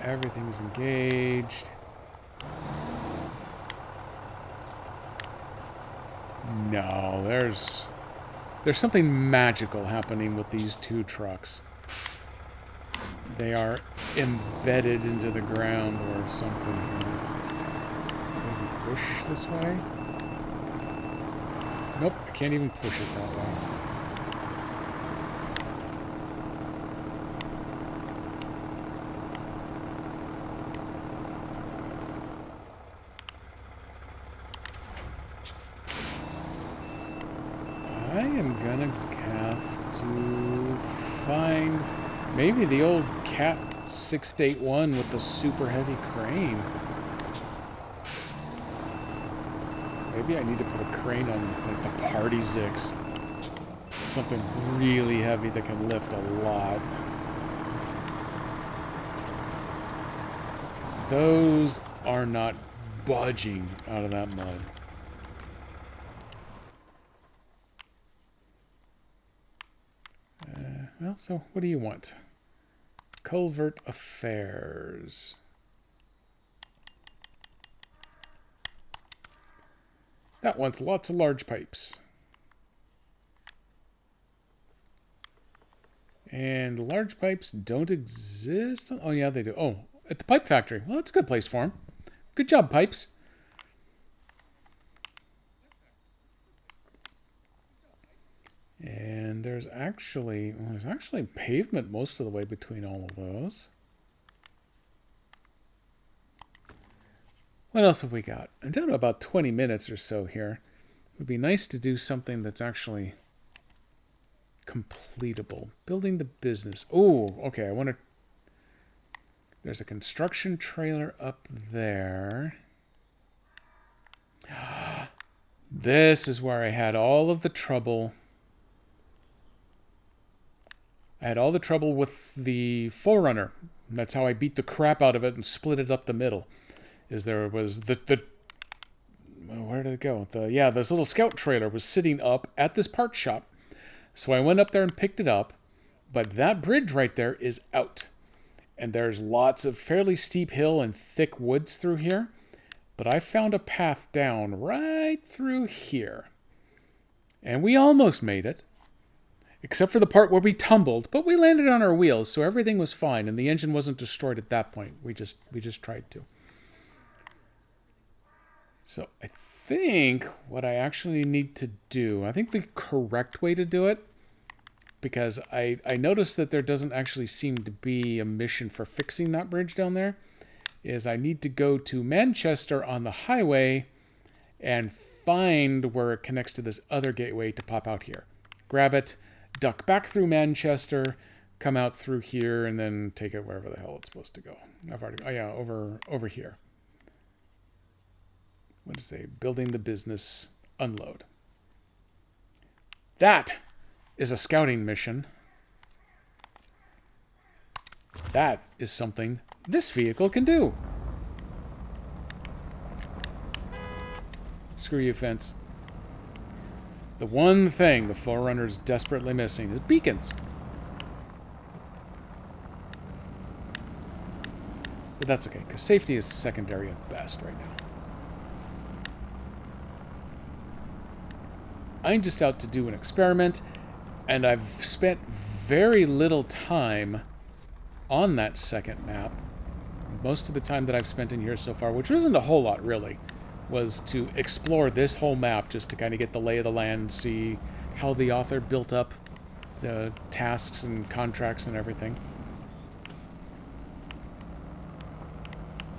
Everything's engaged. No, there's something magical happening with these two trucks. They are embedded into the ground or something. Maybe push this way? Nope, I can't even push it that way. I am gonna have to find maybe the old Cat 681 with the super heavy crane. Maybe I need to put a crane on like the Party Zix. something really heavy that can lift a lot. 'Cause those are not budging out of that mud. Well, so what do you want? Culvert affairs. That wants lots of large pipes. And large pipes don't exist. Oh, yeah, they do. Oh, at the pipe factory. Well, that's a good place for them. Good job, pipes. And there's actually pavement most of the way between all of those. What else have we got? I'm down to about 20 minutes or so here. It would be nice to do something that's actually completable. Building the business. Oh, okay. I want to... There's a construction trailer up there. This is where I had all of the trouble. I had all the trouble with the Forerunner. That's how I beat the crap out of it and split it up the middle. Is there was where did it go? This little scout trailer was sitting up at this parts shop. So I went up there and picked it up, but that bridge right there is out. And there's lots of fairly steep hill and thick woods through here. But I found a path down right through here. And we almost made it. Except for the part where we tumbled, but we landed on our wheels, so everything was fine, and the engine wasn't destroyed at that point. We just tried to. So I think what I actually need to do, I think the correct way to do it, because I noticed that there doesn't actually seem to be a mission for fixing that bridge down there, is I need to go to Manchester on the highway and find where it connects to this other gateway to pop out here. Grab it, duck back through Manchester, come out through here, and then take it wherever the hell it's supposed to go. I've already... Oh, yeah, over here. What to say? Building the business, unload. That is a scouting mission. That is something this vehicle can do. Screw you, fence. The one thing the Forerunner's desperately missing is beacons. But that's okay, because safety is secondary at best right now. I'm just out to do an experiment, and I've spent very little time on that second map. Most of the time that I've spent in here so far, which isn't a whole lot really, was to explore this whole map just to kind of get the lay of the land, see how the author built up the tasks and contracts and everything.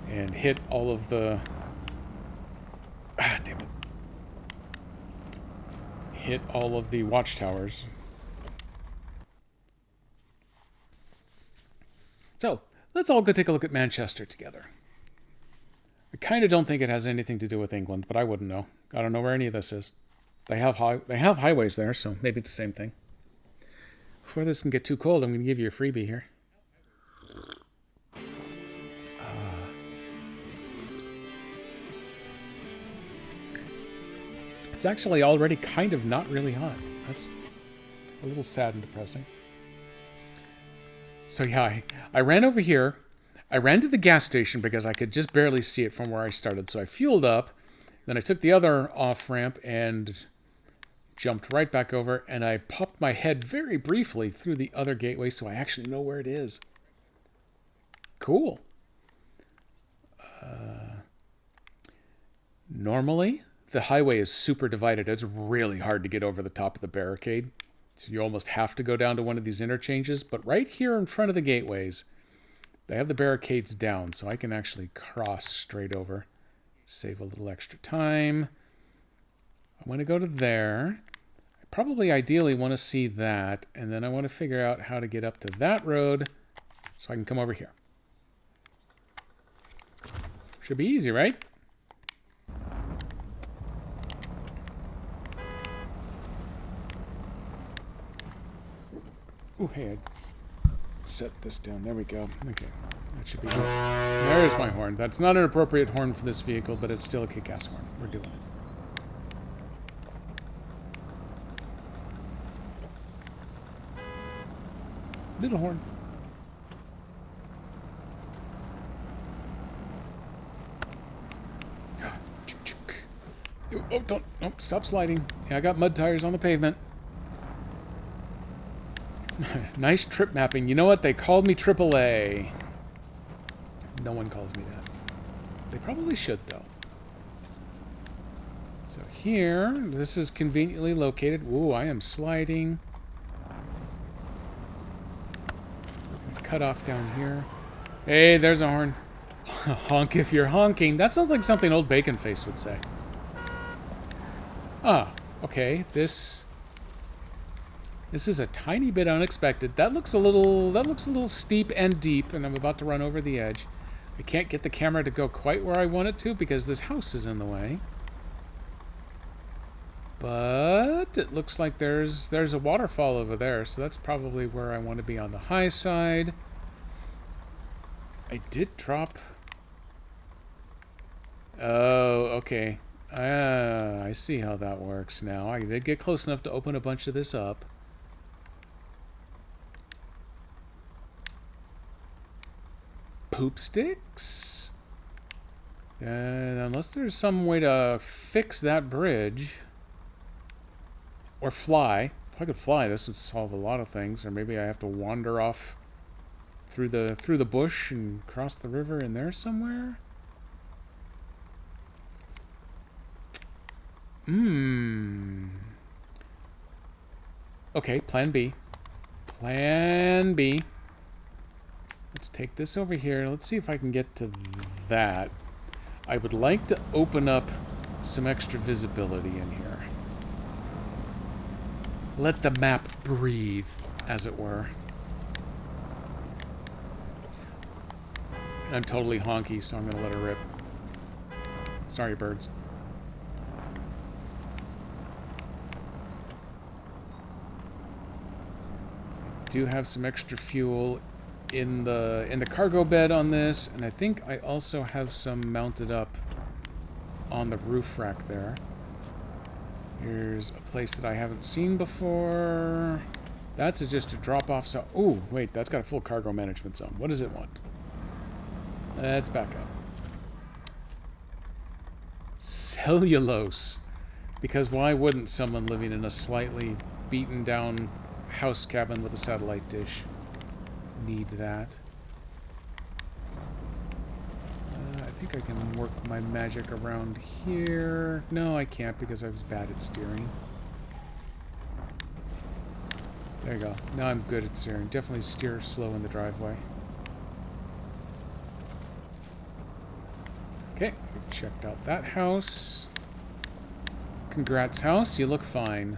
And hit all of the... damn it. Hit all of the watchtowers. So, let's all go take a look at Manchester together. I kind of don't think it has anything to do with England, but I wouldn't know. I don't know where any of this is. They have highways there, so maybe it's the same thing. Before this can get too cold, I'm going to give you a freebie here. It's actually already kind of not really hot. That's a little sad and depressing. So yeah, I ran over here. I ran to the gas station because I could just barely see it from where I started. So I fueled up. Then I took the other off-ramp and jumped right back over. And I popped my head very briefly through the other gateway so I actually know where it is. Cool. Normally, the highway is super divided. It's really hard to get over the top of the barricade. So you almost have to go down to one of these interchanges. But right here in front of the gateways, they have the barricades down, so I can actually cross straight over. Save a little extra time. I want to go to there. I probably ideally want to see that, and then I want to figure out how to get up to that road so I can come over here. Should be easy, right? Ooh, hey, I set this down. There we go. Okay, that should be good. There's my horn. That's not an appropriate horn for this vehicle, but it's still a kick-ass horn. We're doing it. Little horn. Oh, don't stop sliding. Yeah, I got mud tires on the pavement. Nice trip mapping. You know what? They called me AAA. No one calls me that. They probably should, though. So here, this is conveniently located. Ooh, I am sliding. Cut off down here. Hey, there's a horn. Honk if you're honking. That sounds like something old Bacon Face would say. Ah, okay. This is a tiny bit unexpected. That looks a little steep and deep, and I'm about to run over the edge. I can't get the camera to go quite where I want it to because this house is in the way. But it looks like there's a waterfall over there, so that's probably where I want to be on the high side. I did drop. Oh, okay. I see how that works now. I did get close enough to open a bunch of this up. Poop sticks? Unless there's some way to fix that bridge. Or fly. If I could fly, this would solve a lot of things. Or maybe I have to wander off through the bush and cross the river in there somewhere. Okay, plan B. Plan B. Let's take this over here. Let's see if I can get to that. I would like to open up some extra visibility in here. Let the map breathe, as it were. I'm totally honky, so I'm going to let her rip. Sorry, birds. Do have some extra fuel in the cargo bed on this, and I think I also have some mounted up on the roof rack there. Here's a place that I haven't seen before. That's just a drop-off zone. Oh, wait, that's got a full cargo management zone. What does it want? Let's back up. Cellulose. Because why wouldn't someone living in a slightly beaten down house cabin with a satellite dish need that? I think I can work my magic around here. No, I can't because I was bad at steering. There you go. Now I'm good at steering. Definitely steer slow in the driveway. Okay, we've checked out that house. Congrats, house. You look fine.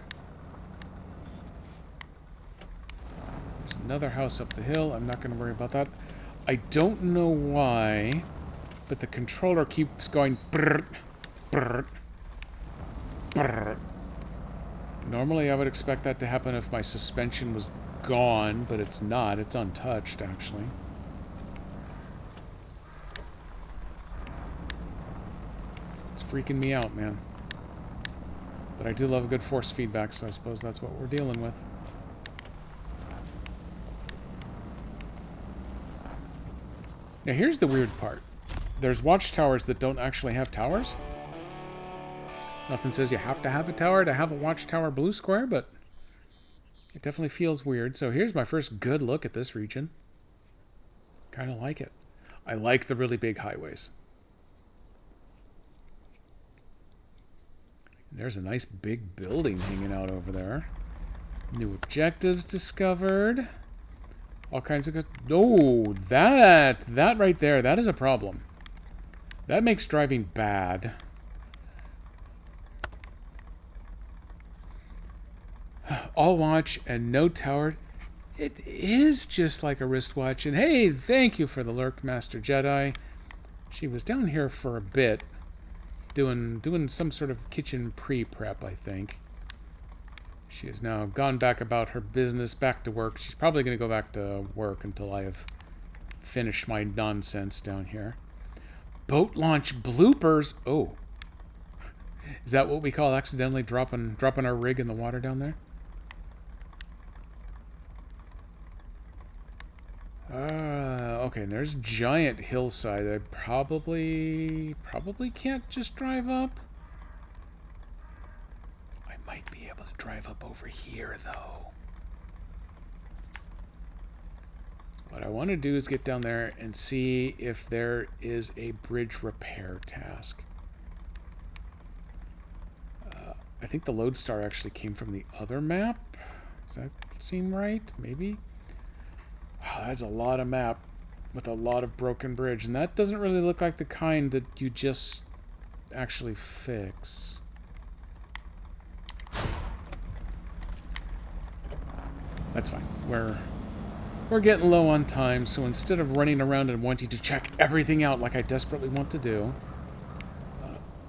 There's another house up the hill. I'm not going to worry about that. I don't know why, but the controller keeps going brrrt, brrrt, brrrt. Normally I would expect that to happen if my suspension was gone, but it's not. It's untouched, actually. It's freaking me out, man. But I do love a good force feedback, so I suppose that's what we're dealing with. Now here's the weird part. There's watchtowers that don't actually have towers. Nothing says you have to have a tower to have a watchtower blue square, but it definitely feels weird. So here's my first good look at this region. Kind of like it. I like the really big highways. There's a nice big building hanging out over there. New objectives discovered. All kinds of good... Oh, that right there, that is a problem. That makes driving bad. All watch and no tower. It is just like a wristwatch. And hey, thank you for the lurk, Master Jedi. She was down here for a bit, doing some sort of kitchen pre-prep, I think. She has now gone back about her business, back to work. She's probably going to go back to work until I have finished my nonsense down here. Boat launch bloopers. Oh. Is that what we call accidentally dropping our rig in the water down there? Okay, and there's giant hillside that I probably can't just drive up. I might be able to drive up over here, though. What I want to do is get down there and see if there is a bridge repair task. I think the lodestar actually came from the other map. Does that seem right? Maybe? Wow, that's a lot of map with a lot of broken bridge. And that doesn't really look like the kind that you just actually fix. That's fine. We're getting low on time, so instead of running around and wanting to check everything out like I desperately want to do,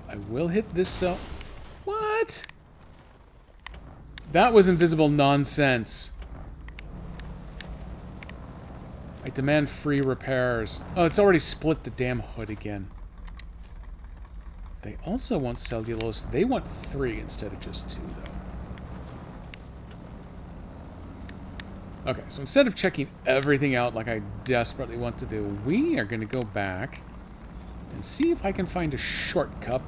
I will hit this cell. What? That was invisible nonsense. I demand free repairs. Oh, it's already split the damn hood again. They also want cellulose. They want 3 instead of just 2, though. Okay, so instead of checking everything out like I desperately want to do, we are going to go back and see if I can find a shortcut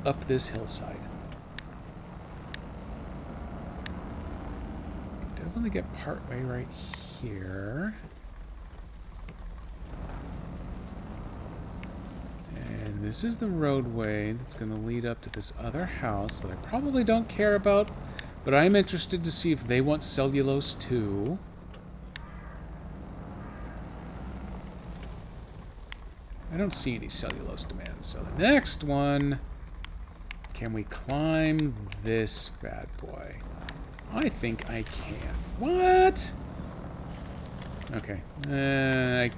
up this hillside. Definitely get partway right here. And this is the roadway that's going to lead up to this other house that I probably don't care about, but I'm interested to see if they want cellulose too. I don't see any cellulose demands. So the next one, can we climb this bad boy? I think I can. What? Okay.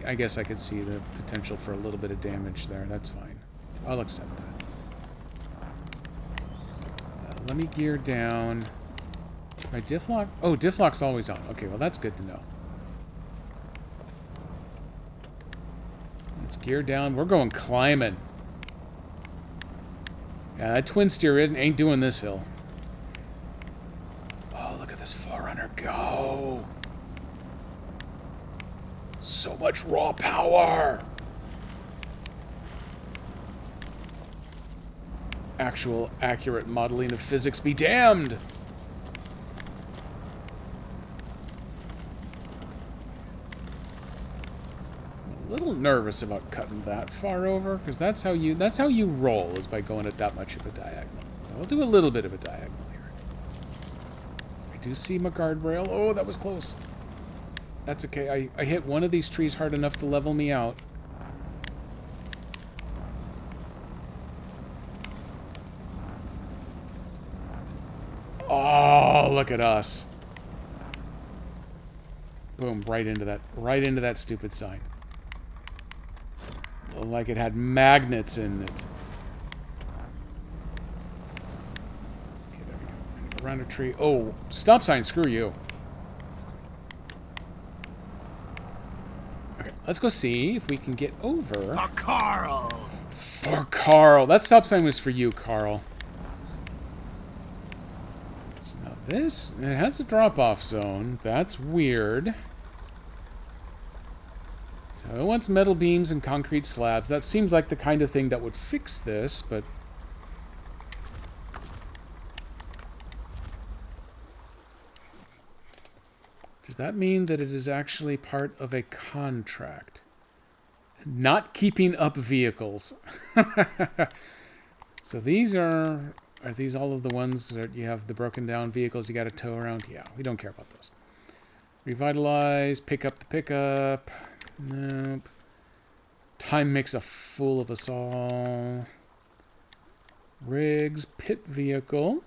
I guess I could see the potential for a little bit of damage there. That's fine. I'll accept that. Let me gear down. My diff lock? Oh, diff lock's always on. Okay, well that's good to know. Let's gear down. We're going climbing. Yeah, that twin steer ain't doing this hill. Oh, look at this Forerunner go. So much raw power. Actual accurate modeling of physics be damned. A little nervous about cutting that far over, because that's how you roll, is by going at that much of a diagonal. I'll do a little bit of a diagonal here. I do see my guardrail. Oh, that was close. That's okay. I hit one of these trees hard enough to level me out. Oh, look at us. Boom, right into that stupid sign. Like it had magnets in it. Okay, there we go. Around a tree. Oh, stop sign, screw you. Okay, let's go see if we can get over. For Carl! For Carl. That stop sign was for you, Carl. So now this, it has a drop-off zone. That's weird. So it wants metal beams and concrete slabs. That seems like the kind of thing that would fix this, but... Does that mean that it is actually part of a contract? Not keeping up vehicles. So these are these all of the ones that you have the broken down vehicles you got to tow around? Yeah, we don't care about those. Revitalize, pick up the pickup. Nope. Time makes a fool of us all. Rigs, pit vehicle.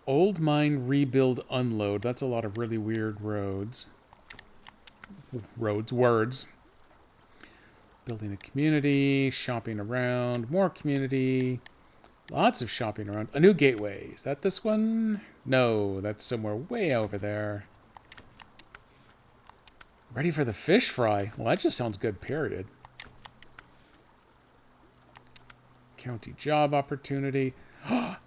Old mine, rebuild, unload. That's a lot of really weird words. Building a community, shopping around, more community, Lots of shopping around. A new gateway. Is that this one? No, that's somewhere way over there. Ready for the fish fry. Well, that just sounds good, period. County job opportunity.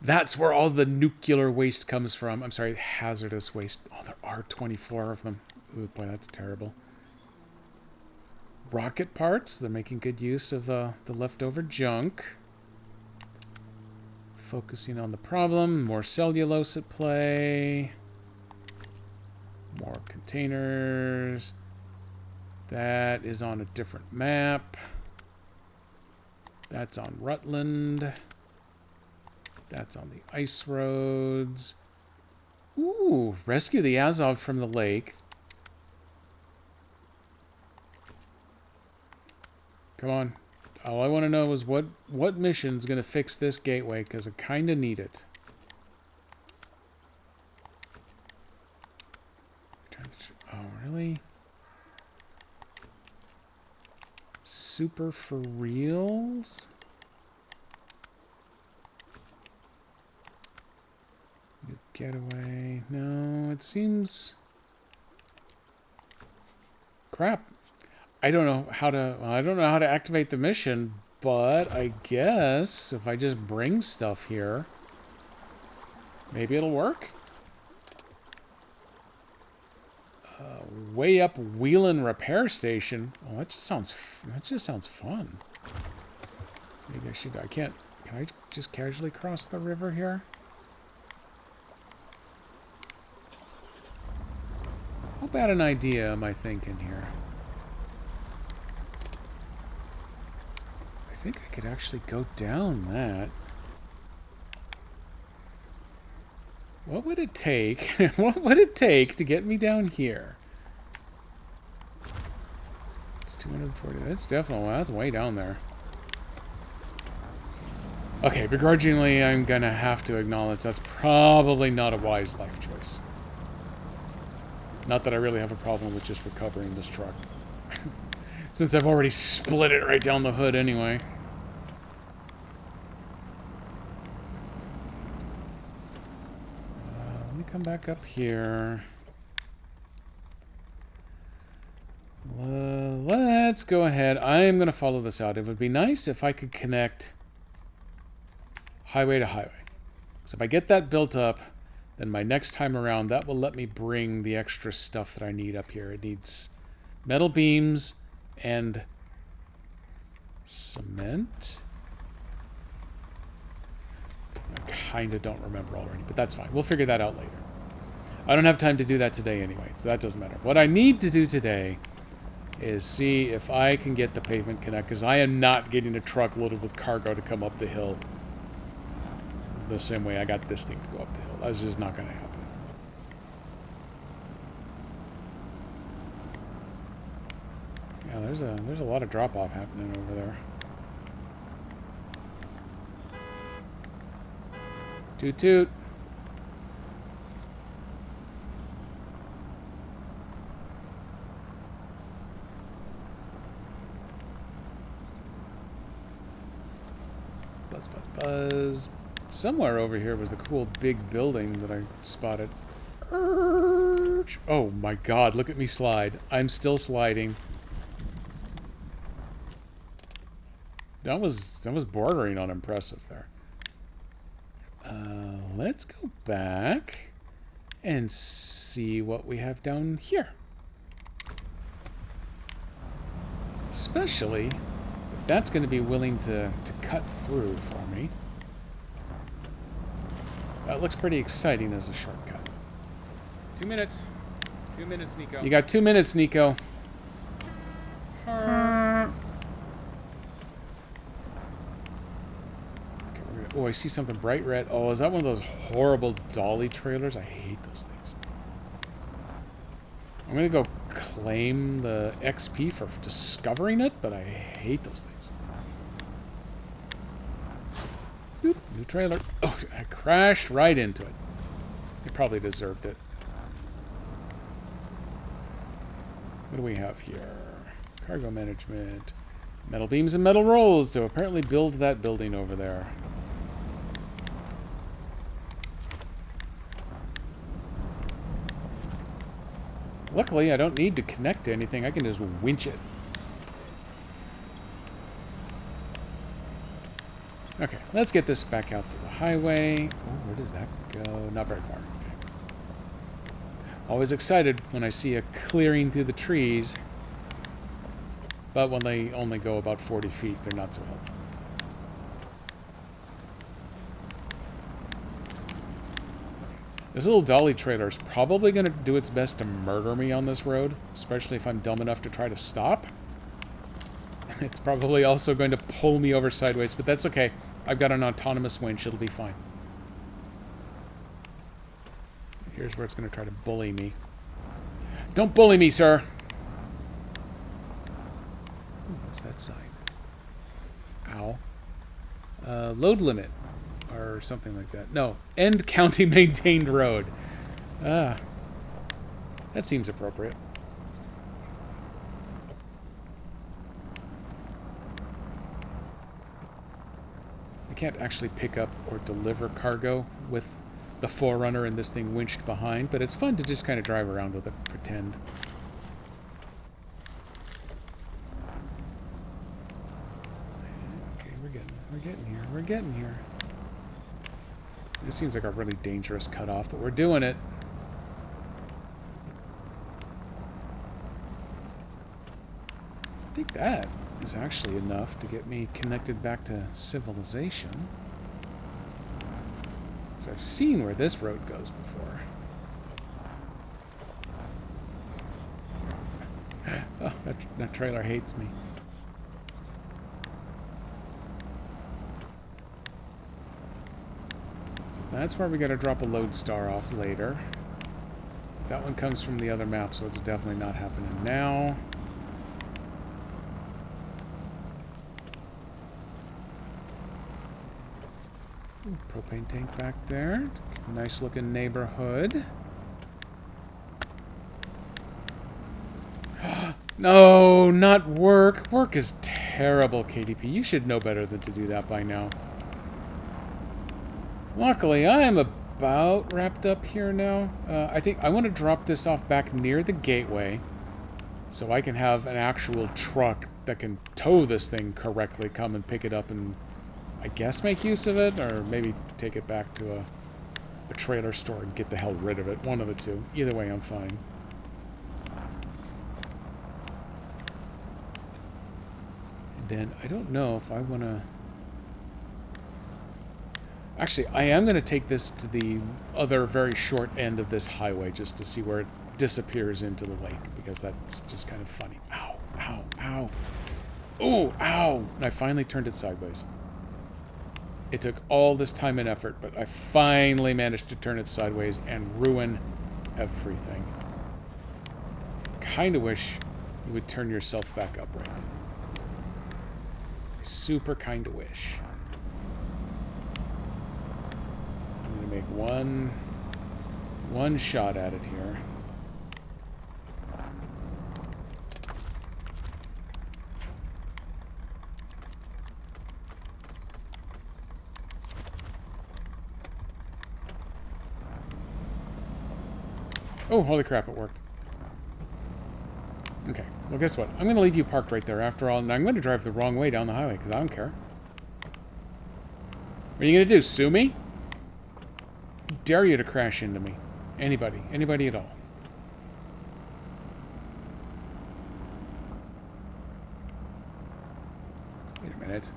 That's where all the nuclear waste comes from. I'm sorry, hazardous waste. Oh, there are 24 of them. Ooh, boy, that's terrible. Rocket parts. They're making good use of the leftover junk. Focusing on the problem. More cellulose at play. More containers. That is on a different map. That's on Rutland. That's on the ice roads. Ooh, rescue the Azov from the lake. Come on. All I want to know is what mission's going to fix this gateway, because I kind of need it. Oh, really? Super for reals? New getaway. No, it seems... Crap. I don't know how to activate the mission, but I guess if I just bring stuff here, maybe it'll work. Way up Wheelan Repair Station. Oh, that just sounds fun. Maybe I should. Can I just casually cross the river here? How bad an idea am I thinking here? I think I could actually go down that. What would it take? What would it take to get me down here? It's 240. That's definitely, that's way down there. Okay, begrudgingly, I'm gonna have to acknowledge that's probably not a wise life choice. Not that I really have a problem with just recovering this truck. Since I've already split it right down the hood anyway. Let me come back up here. Let's go ahead. I am going to follow this out. It would be nice if I could connect highway to highway. So if I get that built up, then my next time around, that will let me bring the extra stuff that I need up here. It needs metal beams and cement. I kind of don't remember already, but that's fine. We'll figure that out later. I don't have time to do that today anyway, so that doesn't matter. What I need to do today is see if I can get the pavement connect, because I am not getting a truck loaded with cargo to come up the hill the same way I got this thing to go up the hill. That's just not going to happen. Yeah, there's a lot of drop-off happening over there. Toot toot. Buzz, buzz, buzz. Somewhere over here was the cool big building that I spotted. Oh my god, look at me slide. I'm still sliding. That was bordering on impressive there. Let's go back and see what we have down here. Especially if that's going to be willing to cut through for me. That looks pretty exciting as a shortcut. 2 minutes. 2 minutes, Nico. You got 2 minutes, Nico. Oh, I see something bright red. Oh, is that one of those horrible dolly trailers? I hate those things. I'm going to go claim the XP for discovering it, but I hate those things. Boop, new trailer. Oh, I crashed right into it. It probably deserved it. What do we have here? Cargo management. Metal beams and metal rolls to apparently build that building over there. Luckily, I don't need to connect to anything. I can just winch it. Okay, let's get this back out to the highway. Oh, where does that go? Not very far. Okay. Always excited when I see a clearing through the trees. But when they only go about 40 feet, they're not so helpful. This little dolly trailer is probably going to do its best to murder me on this road, especially if I'm dumb enough to try to stop. It's probably also going to pull me over sideways, but that's okay. I've got an autonomous winch. It'll be fine. Here's where it's going to try to bully me. Don't bully me, sir! Ooh, what's that sign? Ow. Load limit. Or something like that. No. End county maintained road. That seems appropriate. I can't actually pick up or deliver cargo with the 4Runner and this thing winched behind, but it's fun to just kind of drive around with it, pretend. Okay, we're getting here. This seems like a really dangerous cutoff, but we're doing it. I think that is actually enough to get me connected back to civilization. Because I've seen where this road goes before. Oh, that trailer hates me. That's where we got to drop a lodestar off later. That one comes from the other map, so it's definitely not happening now. Ooh, propane tank back there. Nice looking neighborhood. No, not work. Work is terrible, KDP. You should know better than to do that by now. Luckily, I am about wrapped up here now. I think I want to drop this off back near the gateway so I can have an actual truck that can tow this thing correctly, come and pick it up and I guess make use of it, or maybe take it back to a trailer store and get the hell rid of it. One of the two. Either way, I'm fine. And then I don't know if I want to... Actually, I am going to take this to the other very short end of this highway just to see where it disappears into the lake, because that's just kind of funny. Ow, ow, ow. Ooh, ow! And I finally turned it sideways. It took all this time and effort, but I finally managed to turn it sideways and ruin everything. Kind of wish you would turn yourself back upright. Super kind of wish. Make one shot at it here. Oh, holy crap, it worked. Okay, well guess what? I'm going to leave you parked right there after all, and I'm going to drive the wrong way down the highway, because I don't care. What are you going to do, sue me? Dare you to crash into me. Anybody. Anybody at all. Wait a minute.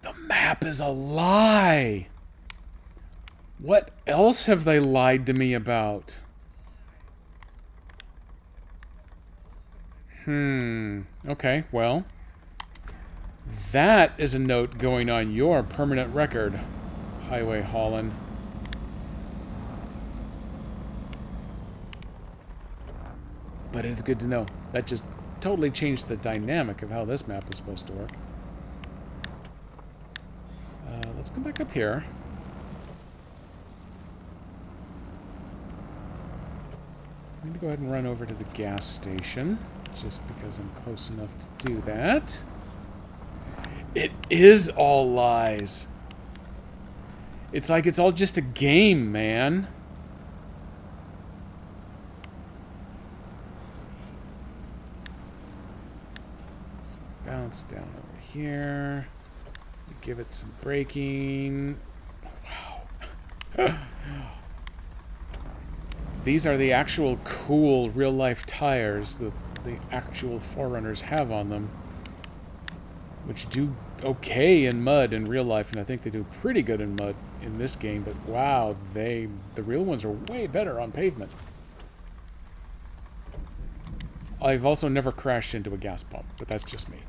The map is a lie! What else have they lied to me about? Okay, well, that is a note going on your permanent record, Highway Holland. But it's good to know. That just totally changed the dynamic of how this map is supposed to work. Let's come back up here. I'm going to go ahead and run over to the gas station, just because I'm close enough to do that. It is all lies. It's like it's all just a game, man. So bounce down over here. Give it some braking. Wow. These are the actual cool real-life tires that the actual Forerunners have on them, which do okay in mud in real life, and I think they do pretty good in mud in this game, but wow, the real ones are way better on pavement. I've also never crashed into a gas pump, but that's just me.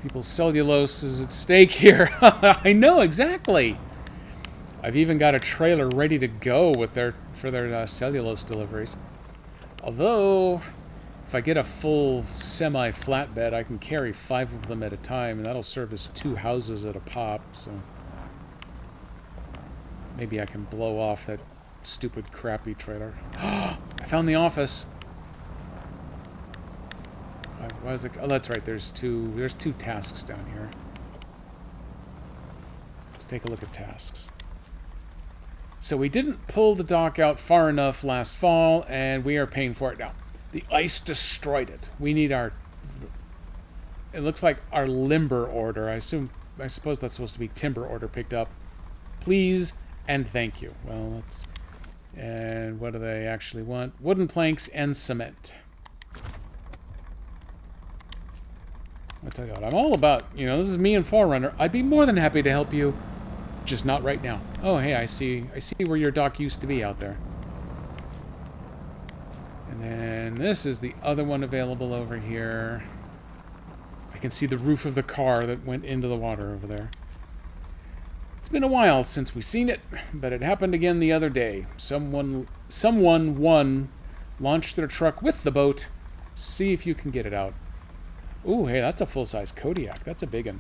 People's cellulose is at stake here. I know, exactly. I've even got a trailer ready to go with for their cellulose deliveries. Although, if I get a full semi-flatbed, I can carry 5 of them at a time, and that'll serve as 2 houses at a pop, so... maybe I can blow off that stupid, crappy trailer. I found the office! Why is it... oh, that's right, there's two tasks down here. Let's take a look at tasks. So we didn't pull the dock out far enough last fall, and we are paying for it now. The ice destroyed it. We need our... it looks like our limber order. I suppose that's supposed to be timber order picked up. Please and thank you. Well, let's... and what do they actually want? Wooden planks and cement. I'll tell you what, I'm all about, you know, this is me and Forerunner. I'd be more than happy to help you. Just not right now. Oh, hey, I see where your dock used to be out there. And then this is the other one available over here. I can see the roof of the car that went into the water over there. It's been a while since we've seen it, but it happened again the other day. Someone launched their truck with the boat. See if you can get it out. Ooh, hey, that's a full-size Kodiak. That's a big one.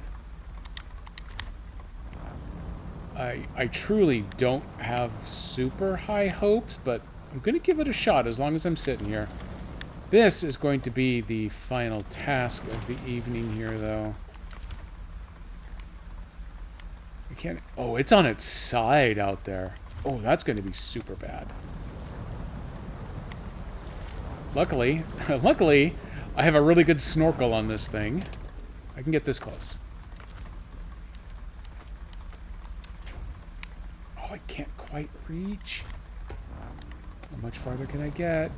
I truly don't have super high hopes, but I'm going to give it a shot as long as I'm sitting here. This is going to be the final task of the evening here, though. I can't... oh, it's on its side out there. Oh, that's going to be super bad. Luckily, I have a really good snorkel on this thing. I can get this close. Oh, I can't quite reach. How much farther can I get?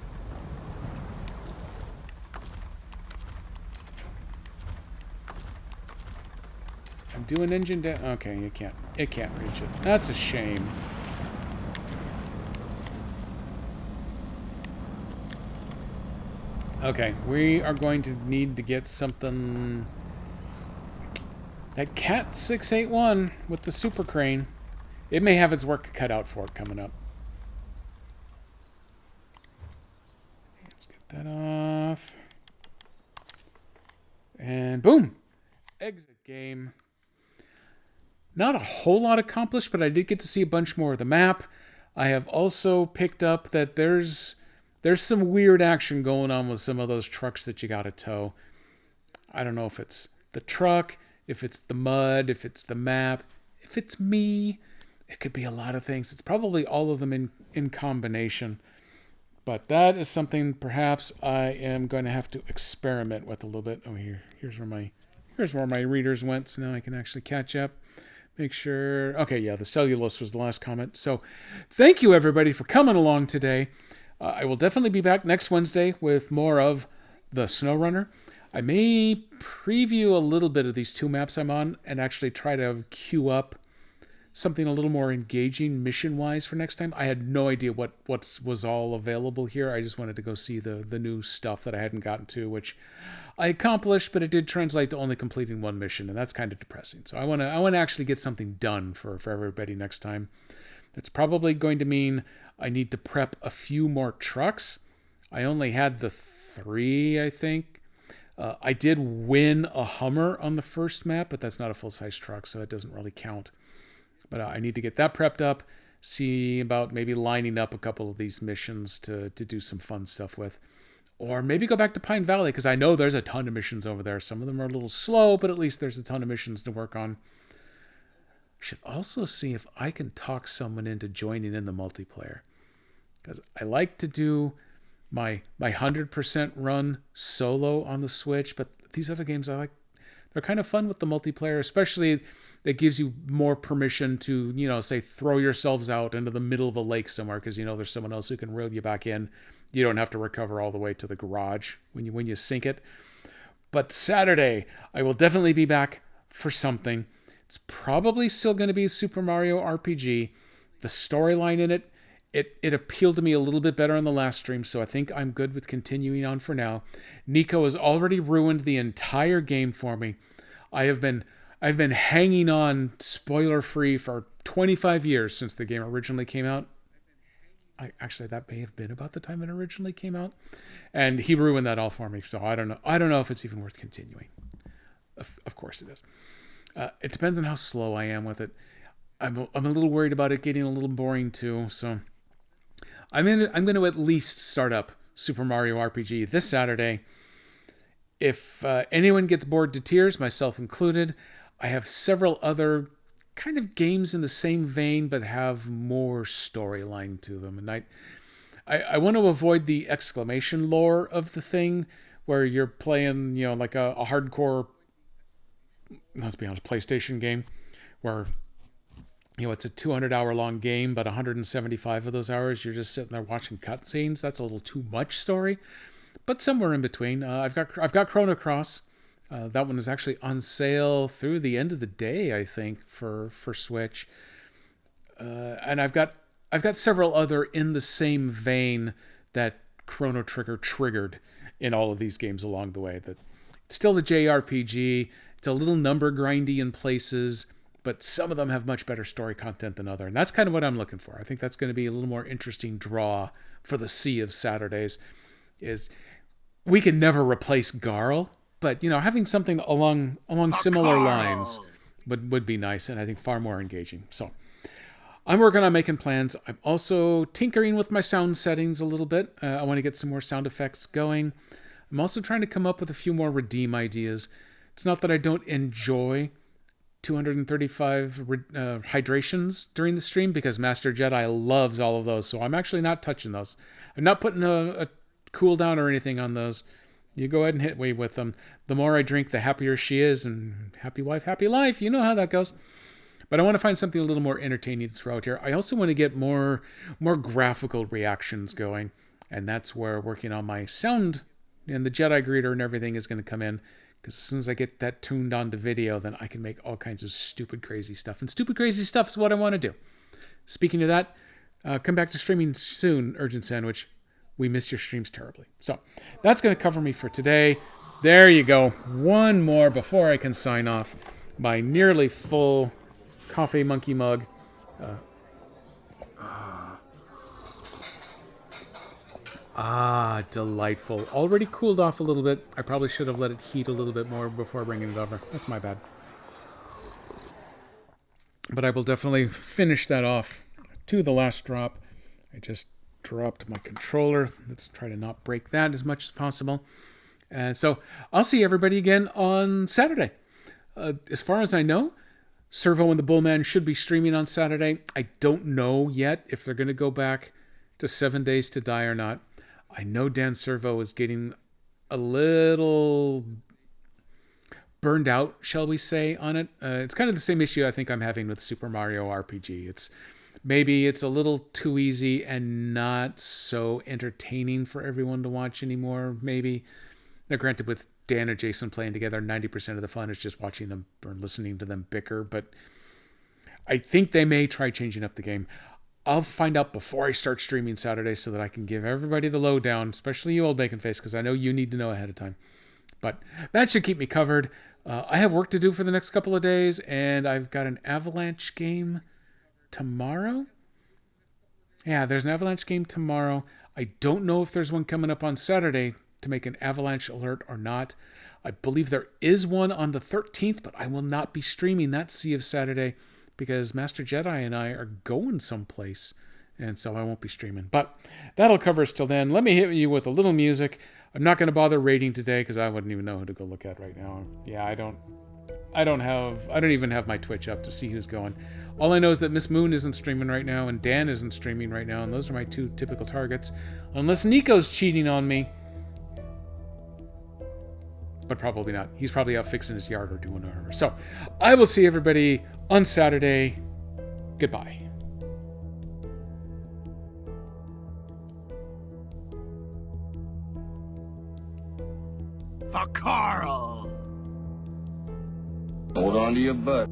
I'm doing engine down. Okay, it can't reach it. That's a shame. Okay, we are going to need to get something... that Cat 681 with the super crane. It may have its work cut out for it coming up. Let's get that off. And boom! Exit game. Not a whole lot accomplished, but I did get to see a bunch more of the map. I have also picked up that there's some weird action going on with some of those trucks that you gotta tow. I don't know if it's the truck, if it's the mud, if it's the map, if it's me. It could be a lot of things. It's probably all of them in combination. But that is something perhaps I am going to have to experiment with a little bit. Oh, here's where my readers went, so now I can actually catch up. Make sure... okay, yeah, the cellulose was the last comment. So thank you, everybody, for coming along today. I will definitely be back next Wednesday with more of the SnowRunner. I may preview a little bit of these 2 maps I'm on and actually try to queue up something a little more engaging mission-wise for next time. I had no idea what was all available here. I just wanted to go see the new stuff that I hadn't gotten to, which I accomplished, but it did translate to only completing 1 mission, and that's kind of depressing. So I want to actually get something done for everybody next time. That's probably going to mean I need to prep a few more trucks. I only had the 3, I think. I did win a Hummer on the first map, but that's not a full-size truck, so it doesn't really count. But I need to get that prepped up see about maybe lining up a couple of these missions to do some fun stuff with. Or maybe go back to Pine Valley, because I know there's a ton of missions over there. Some of them are a little slow, but at least there's a ton of missions to work on. Should also see if I can talk someone into joining in the multiplayer. Because I like to do my 100% run solo on the Switch, but these other games I like, they're kind of fun with the multiplayer, especially that gives you more permission to, you know, say throw yourselves out into the middle of a lake somewhere because you know there's someone else who can reel you back in. You don't have to recover all the way to the garage when you sink it. But Saturday, I will definitely be back for something. It's probably still going to be Super Mario RPG. The storyline in it appealed to me a little bit better on the last stream, so I think I'm good with continuing on for now. Nico has already ruined the entire game for me. I've been hanging on spoiler-free for 25 years since the game originally came out. Actually, that may have been about the time it originally came out, and he ruined that all for me. So I don't know if it's even worth continuing. Of course it is. It depends on how slow I am with it. I'm a little worried about it getting a little boring too. So I'm going to at least start up Super Mario RPG this Saturday. If anyone gets bored to tears, myself included, I have several other kind of games in the same vein but have more storyline to them, and I want to avoid the exclamation lore of the thing where you're playing, you know, like a hardcore, let's be honest, PlayStation game where, you know, it's a 200-hour long game, but 175 of those hours you're just sitting there watching cutscenes. That's a little too much story, but somewhere in between. I've got Chrono Cross. That one is actually on sale through the end of the day, I think, for Switch. And I've got several other in the same vein that Chrono Trigger triggered in all of these games along the way. That it's still a JRPG. It's a little number grindy in places, but some of them have much better story content than other. And that's kind of what I'm looking for. I think that's going to be a little more interesting draw for the Sea of Saturdays. Is we can never replace Garl, but, you know, having something along similar lines would be nice, and I think far more engaging. So I'm working on making plans. I'm also tinkering with my sound settings a little bit. I want to get some more sound effects going. I'm also trying to come up with a few more redeem ideas. It's not that I don't enjoy 235 hydrations during the stream, because Master Jedi loves all of those, so I'm actually not touching those. I'm not putting a cooldown or anything on those. You go ahead and hit me with them. The more I drink, the happier she is, and happy wife, happy life. You know how that goes. But I want to find something a little more entertaining to throw out here. I also want to get more graphical reactions going, and that's where working on my sound and the Jedi greeter and everything is going to come in. Because as soon as I get that tuned onto video, then I can make all kinds of stupid, crazy stuff. And stupid, crazy stuff is what I want to do. Speaking of that, come back to streaming soon, Urgent Sandwich. We missed your streams terribly. So that's going to cover me for today. There you go. One more before I can sign off. My nearly full coffee monkey mug. Delightful. Already cooled off a little bit. I probably should have let it heat a little bit more before bringing it over. That's my bad. But I will definitely finish that off to the last drop. I just dropped my controller. Let's try to not break that as much as possible. And so I'll see everybody again on Saturday. As far as I know, Servo and the Bullman should be streaming on Saturday. I don't know yet if they're going to go back to 7 Days to Die or not. I know Dan Servo is getting a little burned out, shall we say, on it. It's kind of the same issue I think I'm having with Super Mario RPG. Maybe it's a little too easy and not so entertaining for everyone to watch anymore, maybe. Now, granted, with Dan and Jason playing together, 90% of the fun is just watching them or listening to them bicker, but I think they may try changing up the game. I'll find out before I start streaming Saturday so that I can give everybody the lowdown, especially you, Old Bacon Face, because I know you need to know ahead of time. But that should keep me covered. I have work to do for the next couple of days, and I've got an Avalanche game tomorrow. Yeah, there's an Avalanche game tomorrow. I don't know if there's one coming up on Saturday to make an Avalanche alert or not. I believe there is one on the 13th, but I will not be streaming that Sea of Saturday because Master Jedi and I are going someplace, and so I won't be streaming. But that'll cover us till then. Let me hit you with a little music. I'm not going to bother rating today because I wouldn't even know who to go look at right now. Yeah, I don't even have my Twitch up to see who's going. All I know is that Miss Moon isn't streaming right now, and Dan isn't streaming right now, and those are my two typical targets. Unless Nico's cheating on me. But probably not. He's probably out fixing his yard or doing whatever. So, I will see everybody on Saturday. Goodbye. For Carl. Hold on to your butt.